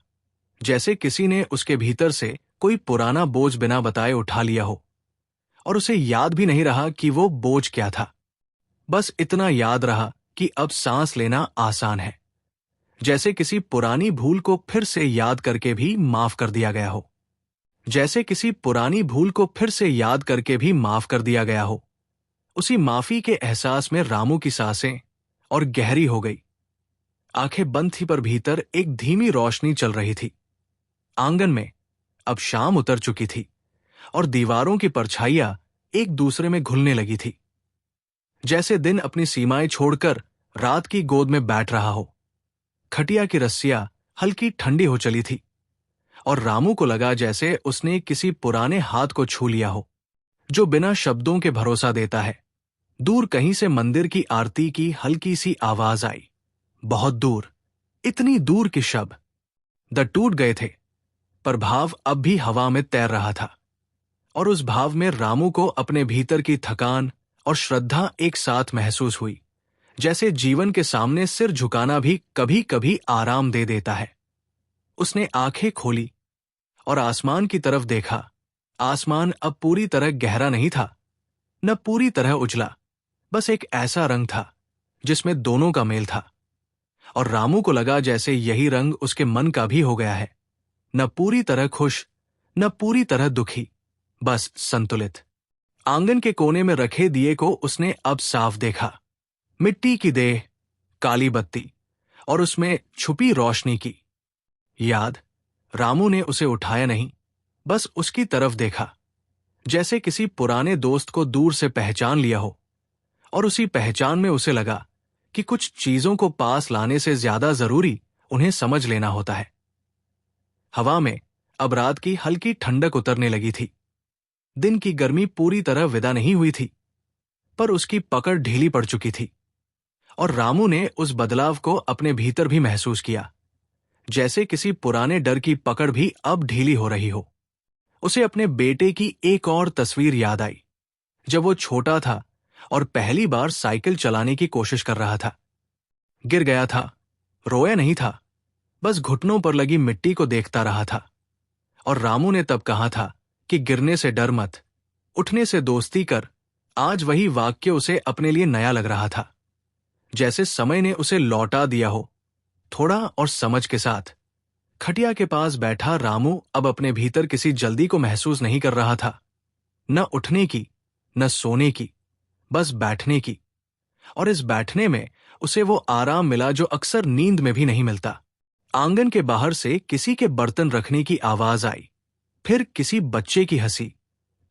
जैसे किसी ने उसके भीतर से कोई पुराना बोझ बिना बताए उठा लिया हो, और उसे याद भी नहीं रहा कि वो बोझ क्या था। बस इतना याद रहा कि अब सांस लेना आसान है, जैसे किसी पुरानी भूल को फिर से याद करके भी माफ कर दिया गया हो। जैसे किसी पुरानी भूल को फिर से याद करके भी माफ कर दिया गया हो। उसी माफी के एहसास में रामू की सांसें और गहरी हो गई। आंखें बंद थी पर भीतर एक धीमी रोशनी चल रही थी। आंगन में अब शाम उतर चुकी थी और दीवारों की परछाइयां एक दूसरे में घुलने लगी थी, जैसे दिन अपनी सीमाएं छोड़कर रात की गोद में बैठ रहा हो। खटिया की रस्सियां हल्की ठंडी हो चली थी और रामू को लगा जैसे उसने किसी पुराने हाथ को छू लिया हो, जो बिना शब्दों के भरोसा देता है। दूर कहीं से मंदिर की आरती की हल्की सी आवाज आई, बहुत दूर, इतनी दूर कि शब्द टूट गए थे, पर भाव अब भी हवा में तैर रहा था। और उस भाव में रामू को अपने भीतर की थकान और श्रद्धा एक साथ महसूस हुई, जैसे जीवन के सामने सिर झुकाना भी कभी कभी आराम दे देता है। उसने आंखें खोली और आसमान की तरफ देखा। आसमान अब पूरी तरह गहरा नहीं था, न पूरी तरह उजला, बस एक ऐसा रंग था जिसमें दोनों का मेल था। और रामू को लगा जैसे यही रंग उसके मन का भी हो गया है, न पूरी तरह खुश, न पूरी तरह दुखी, बस संतुलित। आंगन के कोने में रखे दिए को उसने अब साफ देखा। मिट्टी की देह, काली बत्ती और उसमें छुपी रोशनी की याद। रामू ने उसे उठाया नहीं, बस उसकी तरफ देखा, जैसे किसी पुराने दोस्त को दूर से पहचान लिया हो। और उसी पहचान में उसे लगा कि कुछ चीजों को पास लाने से ज्यादा जरूरी उन्हें समझ लेना होता है। हवा में अब रात की हल्की ठंडक उतरने लगी थी। दिन की गर्मी पूरी तरह विदा नहीं हुई थी, पर उसकी पकड़ ढीली पड़ चुकी थी। और रामू ने उस बदलाव को अपने भीतर भी महसूस किया, जैसे किसी पुराने डर की पकड़ भी अब ढीली हो रही हो। उसे अपने बेटे की एक और तस्वीर याद आई, जब वो छोटा था और पहली बार साइकिल चलाने की कोशिश कर रहा था। गिर गया था, रोया नहीं था, बस घुटनों पर लगी मिट्टी को देखता रहा था। और रामू ने तब कहा था कि गिरने से डर मत, उठने से दोस्ती कर। आज वही वाक्य उसे अपने लिए नया लग रहा था, जैसे समय ने उसे लौटा दिया हो, थोड़ा और समझ के साथ। खटिया के पास बैठा रामू अब अपने भीतर किसी जल्दी को महसूस नहीं कर रहा था, न उठने की, न सोने की, बस बैठने की। और इस बैठने में उसे वो आराम मिला जो अक्सर नींद में भी नहीं मिलता। आंगन के बाहर से किसी के बर्तन रखने की आवाज आई, फिर किसी बच्चे की हंसी,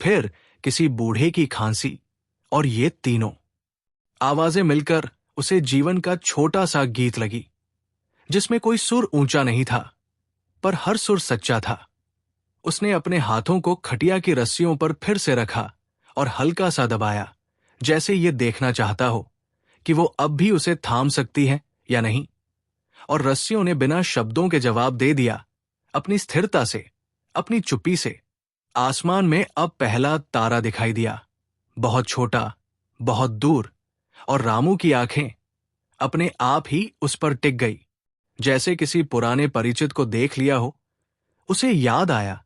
फिर किसी बूढ़े की खांसी, और ये तीनों आवाजें मिलकर उसे जीवन का छोटा सा गीत लगी, जिसमें कोई सुर ऊंचा नहीं था, पर हर सुर सच्चा था। उसने अपने हाथों को खटिया की रस्सियों पर फिर से रखा और हल्का सा दबाया, जैसे ये देखना चाहता हो कि वो अब भी उसे थाम सकती है या नहीं। और रस्सियों ने बिना शब्दों के जवाब दे दिया, अपनी स्थिरता से, अपनी चुप्पी से। आसमान में अब पहला तारा दिखाई दिया, बहुत छोटा, बहुत दूर, और रामू की आंखें अपने आप ही उस पर टिक गई, जैसे किसी पुराने परिचित को देख लिया हो। उसे याद आया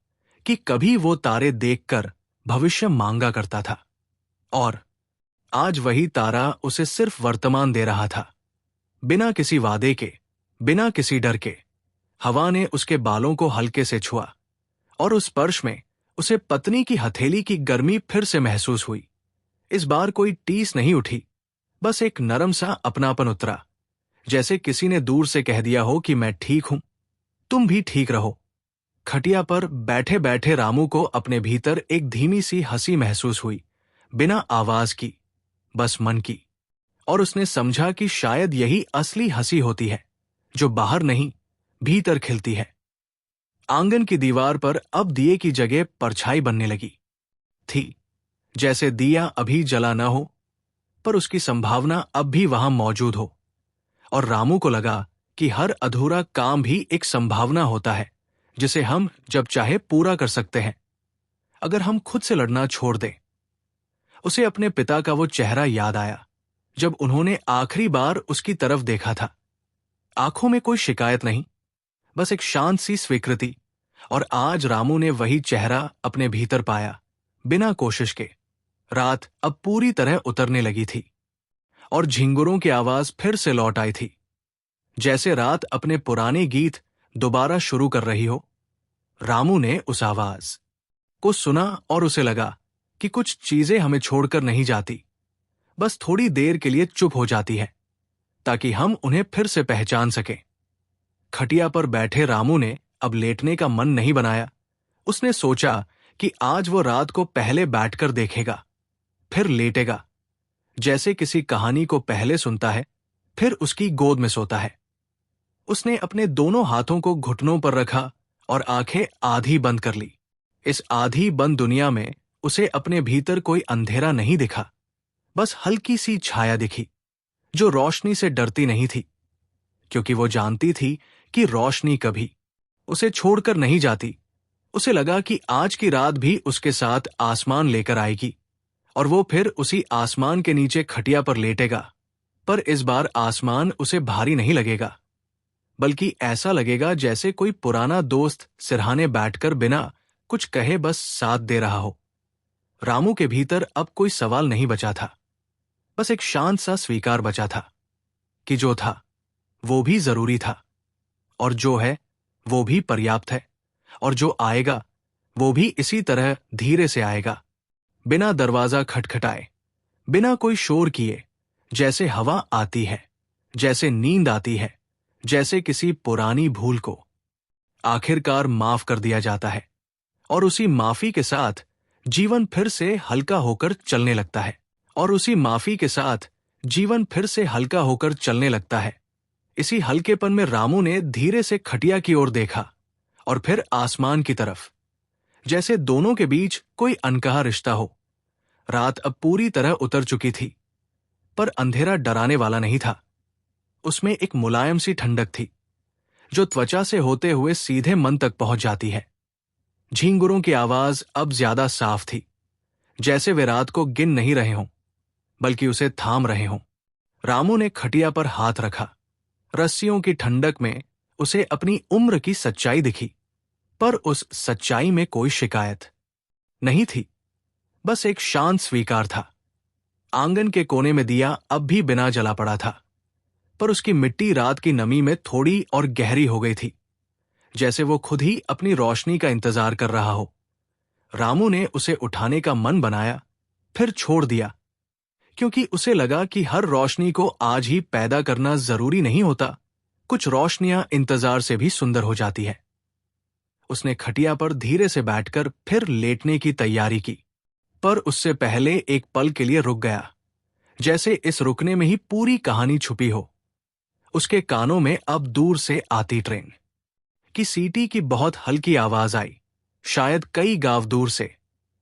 कि कभी वो तारे देखकर भविष्य मांगा करता था, और आज वही तारा उसे सिर्फ वर्तमान दे रहा था, बिना किसी वादे के, बिना किसी डर के। हवा ने उसके बालों को हल्के से छुआ, और उस स्पर्श में उसे पत्नी की हथेली की गर्मी फिर से महसूस हुई। इस बार कोई टीस नहीं उठी, बस एक नरम सा अपनापन उतरा, जैसे किसी ने दूर से कह दिया हो कि मैं ठीक हूं, तुम भी ठीक रहो। खटिया पर बैठे बैठे रामू को अपने भीतर एक धीमी सी हंसी महसूस हुई, बिना आवाज की, बस मन की। और उसने समझा कि शायद यही असली हंसी होती है, जो बाहर नहीं, भीतर खिलती है। आंगन की दीवार पर अब दिए की जगह परछाई बनने लगी थी, जैसे दिया अभी जला न हो, पर उसकी संभावना अब भी वहां मौजूद हो। और रामू को लगा कि हर अधूरा काम भी एक संभावना होता है, जिसे हम जब चाहे पूरा कर सकते हैं। अगर हम खुद से लड़ना छोड़ दें। उसे अपने पिता का वो चेहरा याद आया जब उन्होंने आखिरी बार उसकी तरफ देखा था। आंखों में कोई शिकायत नहीं, बस एक शांत सी स्वीकृति। और आज रामू ने वही चेहरा अपने भीतर पाया, बिना कोशिश के। रात अब पूरी तरह उतरने लगी थी और झिंगुरों की आवाज फिर से लौट आई थी, जैसे रात अपने पुराने गीत दोबारा शुरू कर रही हो। रामू ने उस आवाज को सुना और उसे लगा कि कुछ चीजें हमें छोड़कर नहीं जाती, बस थोड़ी देर के लिए चुप हो जाती है, ताकि हम उन्हें फिर से पहचान सकें। खटिया पर बैठे रामू ने अब लेटने का मन नहीं बनाया। उसने सोचा कि आज वो रात को पहले बैठकर देखेगा, फिर लेटेगा, जैसे किसी कहानी को पहले सुनता है, फिर उसकी गोद में सोता है। उसने अपने दोनों हाथों को घुटनों पर रखा और आंखें आधी बंद कर ली। इस आधी बंद दुनिया में उसे अपने भीतर कोई अंधेरा नहीं दिखा, बस हल्की सी छाया दिखी, जो रोशनी से डरती नहीं थी, क्योंकि वो जानती थी कि रोशनी कभी उसे छोड़कर नहीं जाती। उसे लगा कि आज की रात भी उसके साथ आसमान लेकर आएगी और वो फिर उसी आसमान के नीचे खटिया पर लेटेगा। पर इस बार आसमान उसे भारी नहीं लगेगा, बल्कि ऐसा लगेगा जैसे कोई पुराना दोस्त सिरहाने बैठकर बिना कुछ कहे बस साथ दे रहा हो। रामू के भीतर अब कोई सवाल नहीं बचा था, बस एक शांत सा स्वीकार बचा था कि जो था वो भी जरूरी था, और जो है वो भी पर्याप्त है, और जो आएगा वो भी इसी तरह धीरे से आएगा, बिना दरवाजा खटखटाए, बिना कोई शोर किए, जैसे हवा आती है, जैसे नींद आती है, जैसे किसी पुरानी भूल को आखिरकार माफ कर दिया जाता है। और उसी माफी के साथ जीवन फिर से हल्का होकर चलने लगता है। और उसी माफी के साथ जीवन फिर से हल्का होकर चलने लगता है। इसी हल्केपन में रामू ने धीरे से खटिया की ओर देखा और फिर आसमान की तरफ, जैसे दोनों के बीच कोई अनकहा रिश्ता हो। रात अब पूरी तरह उतर चुकी थी, पर अंधेरा डराने वाला नहीं था। उसमें एक मुलायम सी ठंडक थी, जो त्वचा से होते हुए सीधे मन तक पहुंच जाती है। झींगुरों की आवाज अब ज्यादा साफ थी, जैसे वे रात को गिन नहीं रहे हों, बल्कि उसे थाम रहे हों। रामू ने खटिया पर हाथ रखा। रस्सियों की ठंडक में उसे अपनी उम्र की सच्चाई दिखी, पर उस सच्चाई में कोई शिकायत नहीं थी, बस एक शांत स्वीकार था। आंगन के कोने में दिया अब भी बिना जला पड़ा था, पर उसकी मिट्टी रात की नमी में थोड़ी और गहरी हो गई थी, जैसे वो खुद ही अपनी रोशनी का इंतजार कर रहा हो। रामू ने उसे उठाने का मन बनाया, फिर छोड़ दिया, क्योंकि उसे लगा कि हर रोशनी को आज ही पैदा करना जरूरी नहीं होता। कुछ रोशनियां इंतजार से भी सुंदर हो जाती है। उसने खटिया पर धीरे से बैठकर फिर लेटने की तैयारी की, पर उससे पहले एक पल के लिए रुक गया, जैसे इस रुकने में ही पूरी कहानी छुपी हो। उसके कानों में अब दूर से आती ट्रेन की सीटी की बहुत हल्की आवाज आई, शायद कई गांव दूर से,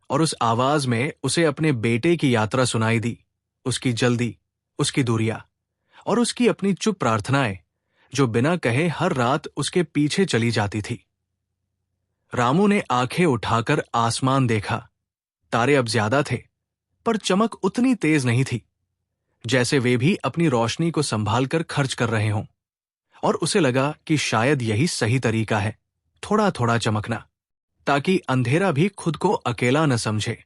और उस आवाज में उसे अपने बेटे की यात्रा सुनाई दी, उसकी जल्दी, उसकी दूरियां, और उसकी अपनी चुप प्रार्थनाएं, जो बिना कहे हर रात उसके पीछे चली जाती थी। रामू ने आंखें उठाकर आसमान देखा। तारे अब ज्यादा थे, पर चमक उतनी तेज नहीं थी, जैसे वे भी अपनी रोशनी को संभाल कर खर्च कर रहे हों। और उसे लगा कि शायद यही सही तरीका है, थोड़ा थोड़ा चमकना, ताकि अंधेरा भी खुद को अकेला न समझे।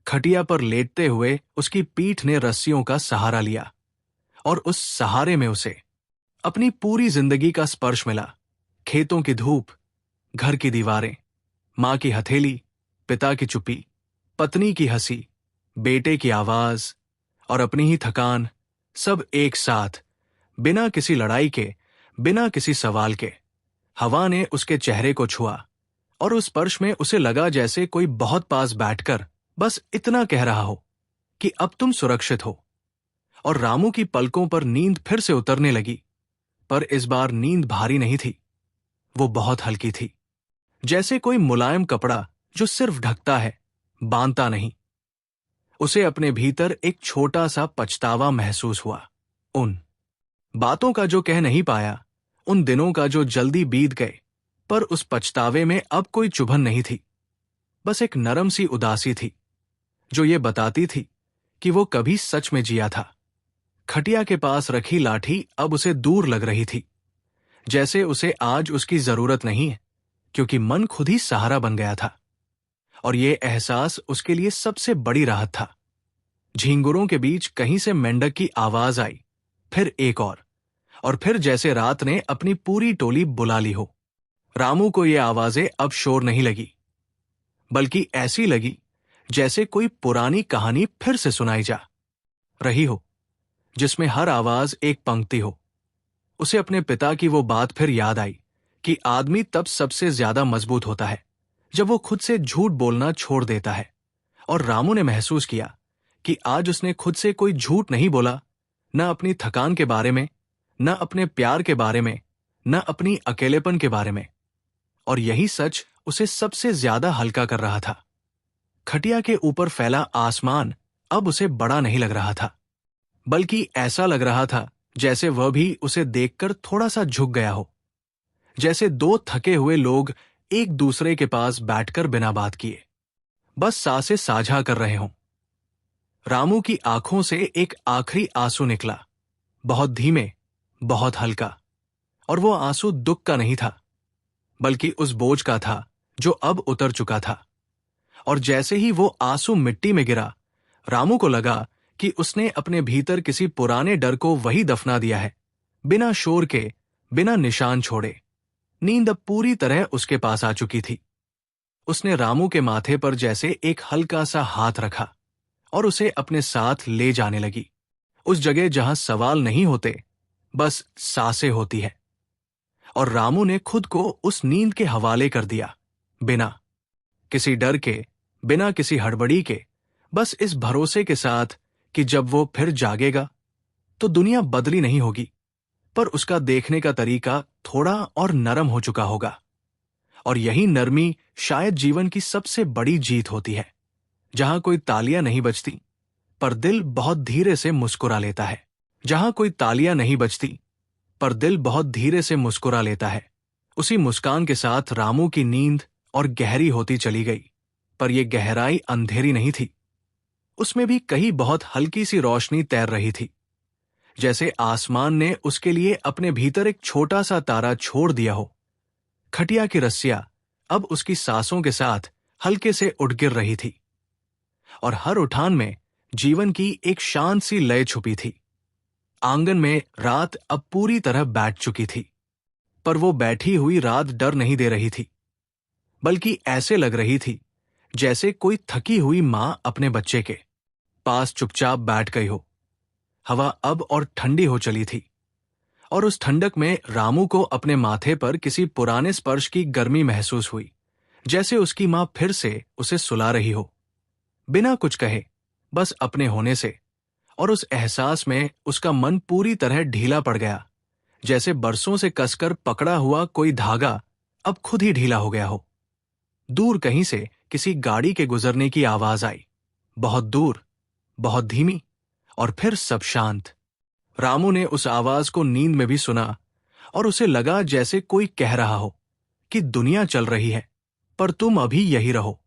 खटिया पर लेटते हुए उसकी पीठ ने रस्सियों का सहारा लिया, और उस सहारे में उसे अपनी पूरी जिंदगी का स्पर्श मिला। खेतों की धूप, घर की दीवारें, मां की हथेली, पिता की चुप्पी, पत्नी की हंसी, बेटे की आवाज और अपनी ही थकान, सब एक साथ, बिना किसी लड़ाई के, बिना किसी सवाल के। हवा ने उसके चेहरे को छुआ, और उस स्पर्श में उसे लगा जैसे कोई बहुत पास बैठकर बस इतना कह रहा हो कि अब तुम सुरक्षित हो। और रामू की पलकों पर नींद फिर से उतरने लगी, पर इस बार नींद भारी नहीं थी, वो बहुत हल्की थी, जैसे कोई मुलायम कपड़ा जो सिर्फ ढकता है, बांधता नहीं। उसे अपने भीतर एक छोटा सा पछतावा महसूस हुआ, उन बातों का जो कह नहीं पाया, उन दिनों का जो जल्दी बीत गए। पर उस पछतावे में अब कोई चुभन नहीं थी, बस एक नरम सी उदासी थी जो ये बताती थी कि वो कभी सच में जिया था। खटिया के पास रखी लाठी अब उसे दूर लग रही थी, जैसे उसे आज उसकी जरूरत नहीं है, क्योंकि मन खुद ही सहारा बन गया था। और ये एहसास उसके लिए सबसे बड़ी राहत था। झींगुरों के बीच कहीं से मेंढक की आवाज आई, फिर एक और फिर जैसे रात ने अपनी पूरी टोली बुला ली हो। रामू को ये आवाजें अब शोर नहीं लगी, बल्कि ऐसी लगी जैसे कोई पुरानी कहानी फिर से सुनाई जा रही हो, जिसमें हर आवाज एक पंक्ति हो। उसे अपने पिता की वो बात फिर याद आई कि आदमी तब सबसे ज्यादा मजबूत होता है जब वो खुद से झूठ बोलना छोड़ देता है। और रामू ने महसूस किया कि आज उसने खुद से कोई झूठ नहीं बोला, न अपनी थकान के बारे में, न अपने प्यार के बारे में, न अपनी अकेलेपन के बारे में। और यही सच उसे सबसे ज्यादा हल्का कर रहा था। खटिया के ऊपर फैला आसमान अब उसे बड़ा नहीं लग रहा था, बल्कि ऐसा लग रहा था जैसे वह भी उसे देखकर थोड़ा सा झुक गया हो, जैसे दो थके हुए लोग एक दूसरे के पास बैठकर बिना बात किए बस सांसें साझा कर रहे हों। रामू की आंखों से एक आखिरी आंसू निकला, बहुत धीमे, बहुत हल्का। और वो आंसू दुख का नहीं था, बल्कि उस बोझ का था जो अब उतर चुका था। और जैसे ही वो आंसू मिट्टी में गिरा, रामू को लगा कि उसने अपने भीतर किसी पुराने डर को वही दफना दिया है, बिना शोर के, बिना निशान छोड़े। नींद अब पूरी तरह उसके पास आ चुकी थी। उसने रामू के माथे पर जैसे एक हल्का सा हाथ रखा और उसे अपने साथ ले जाने लगी, उस जगह जहां सवाल नहीं होते, बस सांसें होती है। और रामू ने खुद को उस नींद के हवाले कर दिया, बिना किसी डर के, बिना किसी हड़बड़ी के, बस इस भरोसे के साथ कि जब वो फिर जागेगा तो दुनिया बदली नहीं होगी, पर उसका देखने का तरीका थोड़ा और नरम हो चुका होगा। और यही नरमी शायद जीवन की सबसे बड़ी जीत होती है, जहां कोई तालियां नहीं बजती, पर दिल बहुत धीरे से मुस्कुरा लेता है। जहां कोई तालियां नहीं बजती, पर दिल बहुत धीरे से मुस्कुरा लेता है। उसी मुस्कान के साथ रामू की नींद और गहरी होती चली गई, पर यह गहराई अंधेरी नहीं थी। उसमें भी कहीं बहुत हल्की सी रोशनी तैर रही थी, जैसे आसमान ने उसके लिए अपने भीतर एक छोटा सा तारा छोड़ दिया हो। खटिया की रस्सियां अब उसकी सांसों के साथ हल्के से उठ गिर रही थी, और हर उठान में जीवन की एक शांत सी लय छुपी थी। आंगन में रात अब पूरी तरह बैठ चुकी थी, पर वो बैठी हुई रात डर नहीं दे रही थी, बल्कि ऐसे लग रही थी जैसे कोई थकी हुई मां अपने बच्चे के पास चुपचाप बैठ गई हो। हवा अब और ठंडी हो चली थी, और उस ठंडक में रामू को अपने माथे पर किसी पुराने स्पर्श की गर्मी महसूस हुई, जैसे उसकी मां फिर से उसे सुला रही हो, बिना कुछ कहे, बस अपने होने से। और उस एहसास में उसका मन पूरी तरह ढीला पड़ गया, जैसे बरसों से कसकर पकड़ा हुआ कोई धागा अब खुद ही ढीला हो गया हो। दूर कहीं से किसी गाड़ी के गुजरने की आवाज आई, बहुत दूर, बहुत धीमी, और फिर सब शांत। रामू ने उस आवाज को नींद में भी सुना, और उसे लगा जैसे कोई कह रहा हो कि दुनिया चल रही है, पर तुम अभी यही रहो।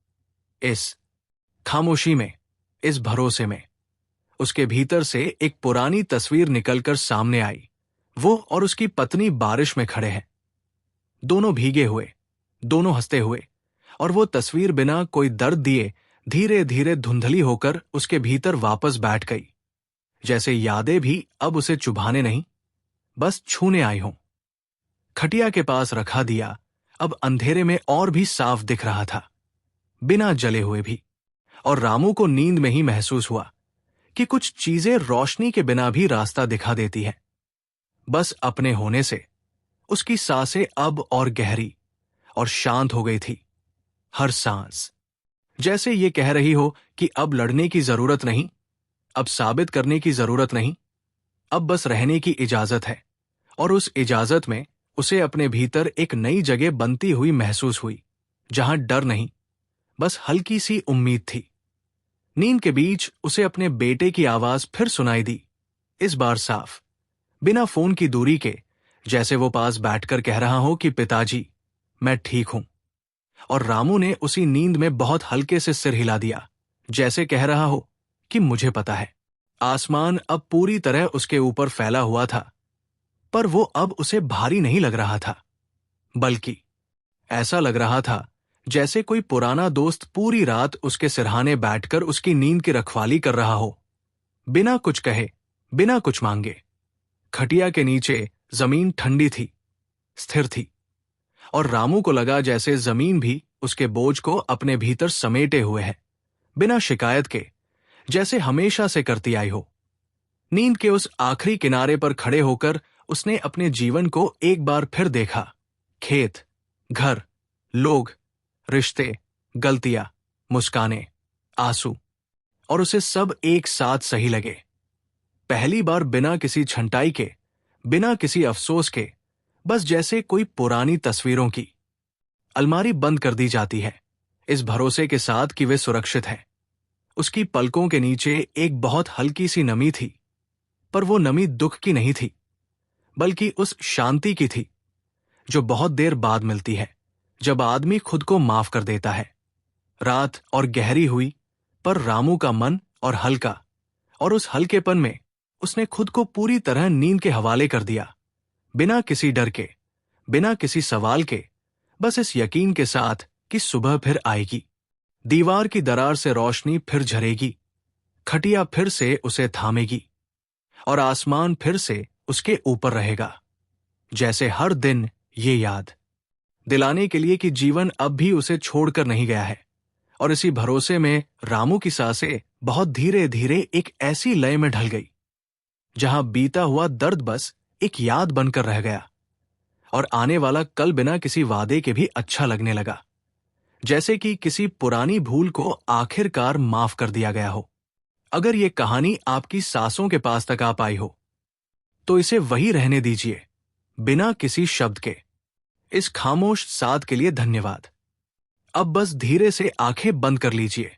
इस खामोशी में, इस भरोसे में। उसके भीतर से एक पुरानी तस्वीर निकलकर सामने आई। वो और उसकी पत्नी बारिश में खड़े हैं, दोनों भीगे हुए, दोनों हंसते हुए, और वो तस्वीर बिना कोई दर्द दिए धीरे धीरे धुंधली होकर उसके भीतर वापस बैठ गई, जैसे यादें भी अब उसे चुभाने नहीं, बस छूने आई हों। खटिया के पास रखा दिया अब अंधेरे में और भी साफ दिख रहा था, बिना जले हुए भी। और रामू को नींद में ही महसूस हुआ कि कुछ चीजें रोशनी के बिना भी रास्ता दिखा देती हैं, बस अपने होने से। उसकी सांसें अब और गहरी और शांत हो गई थी, हर सांस जैसे ये कह रही हो कि अब लड़ने की जरूरत नहीं, अब साबित करने की जरूरत नहीं, अब बस रहने की इजाजत है। और उस इजाजत में उसे अपने भीतर एक नई जगह बनती हुई महसूस हुई, जहां डर नहीं, बस हल्की सी उम्मीद थी। नींद के बीच उसे अपने बेटे की आवाज फिर सुनाई दी, इस बार साफ, बिना फोन की दूरी के, जैसे वो पास बैठकर कह रहा हो कि पिताजी, मैं ठीक हूं। और रामू ने उसी नींद में बहुत हल्के से सिर हिला दिया, जैसे कह रहा हो कि मुझे पता है। आसमान अब पूरी तरह उसके ऊपर फैला हुआ था, पर वो अब उसे भारी नहीं लग रहा था, बल्कि ऐसा लग रहा था जैसे कोई पुराना दोस्त पूरी रात उसके सिरहाने बैठकर उसकी नींद की रखवाली कर रहा हो, बिना कुछ कहे, बिना कुछ मांगे। खटिया के नीचे जमीन ठंडी थी, स्थिर थी, और रामू को लगा जैसे जमीन भी उसके बोझ को अपने भीतर समेटे हुए है, बिना शिकायत के, जैसे हमेशा से करती आई हो। नींद के उस आखिरी किनारे पर खड़े होकर उसने अपने जीवन को एक बार फिर देखा। खेत, घर, लोग, रिश्ते, गलतियां, मुस्कानें, आंसू, और उसे सब एक साथ सही लगे। पहली बार बिना किसी छंटाई के, बिना किसी अफसोस के, बस जैसे कोई पुरानी तस्वीरों की अलमारी बंद कर दी जाती है, इस भरोसे के साथ कि वे सुरक्षित हैं। उसकी पलकों के नीचे एक बहुत हल्की सी नमी थी, पर वो नमी दुख की नहीं थी, बल्कि उस शांति की थी जो बहुत देर बाद मिलती है, जब आदमी खुद को माफ कर देता है। रात और गहरी हुई, पर रामू का मन और हल्का, और उस हल्केपन में उसने खुद को पूरी तरह नींद के हवाले कर दिया, बिना किसी डर के, बिना किसी सवाल के, बस इस यकीन के साथ कि सुबह फिर आएगी, दीवार की दरार से रोशनी फिर झरेगी, खटिया फिर से उसे थामेगी, और आसमान फिर से उसके ऊपर रहेगा। जैसे हर दिन ये याद दिलाने के लिए कि जीवन अब भी उसे छोड़कर नहीं गया है। और इसी भरोसे में रामू की सांसें बहुत धीरे धीरे एक ऐसी लय में ढल गई जहां बीता हुआ दर्द बस एक याद बनकर रह गया, और आने वाला कल बिना किसी वादे के भी अच्छा लगने लगा, जैसे कि किसी पुरानी भूल को आखिरकार माफ कर दिया गया हो। अगर ये कहानी आपकी सांसों के पास तक आ पाई हो, तो इसे वही रहने दीजिए, बिना किसी शब्द के। इस खामोश साथ के लिए धन्यवाद। अब बस धीरे से आंखें बंद कर लीजिए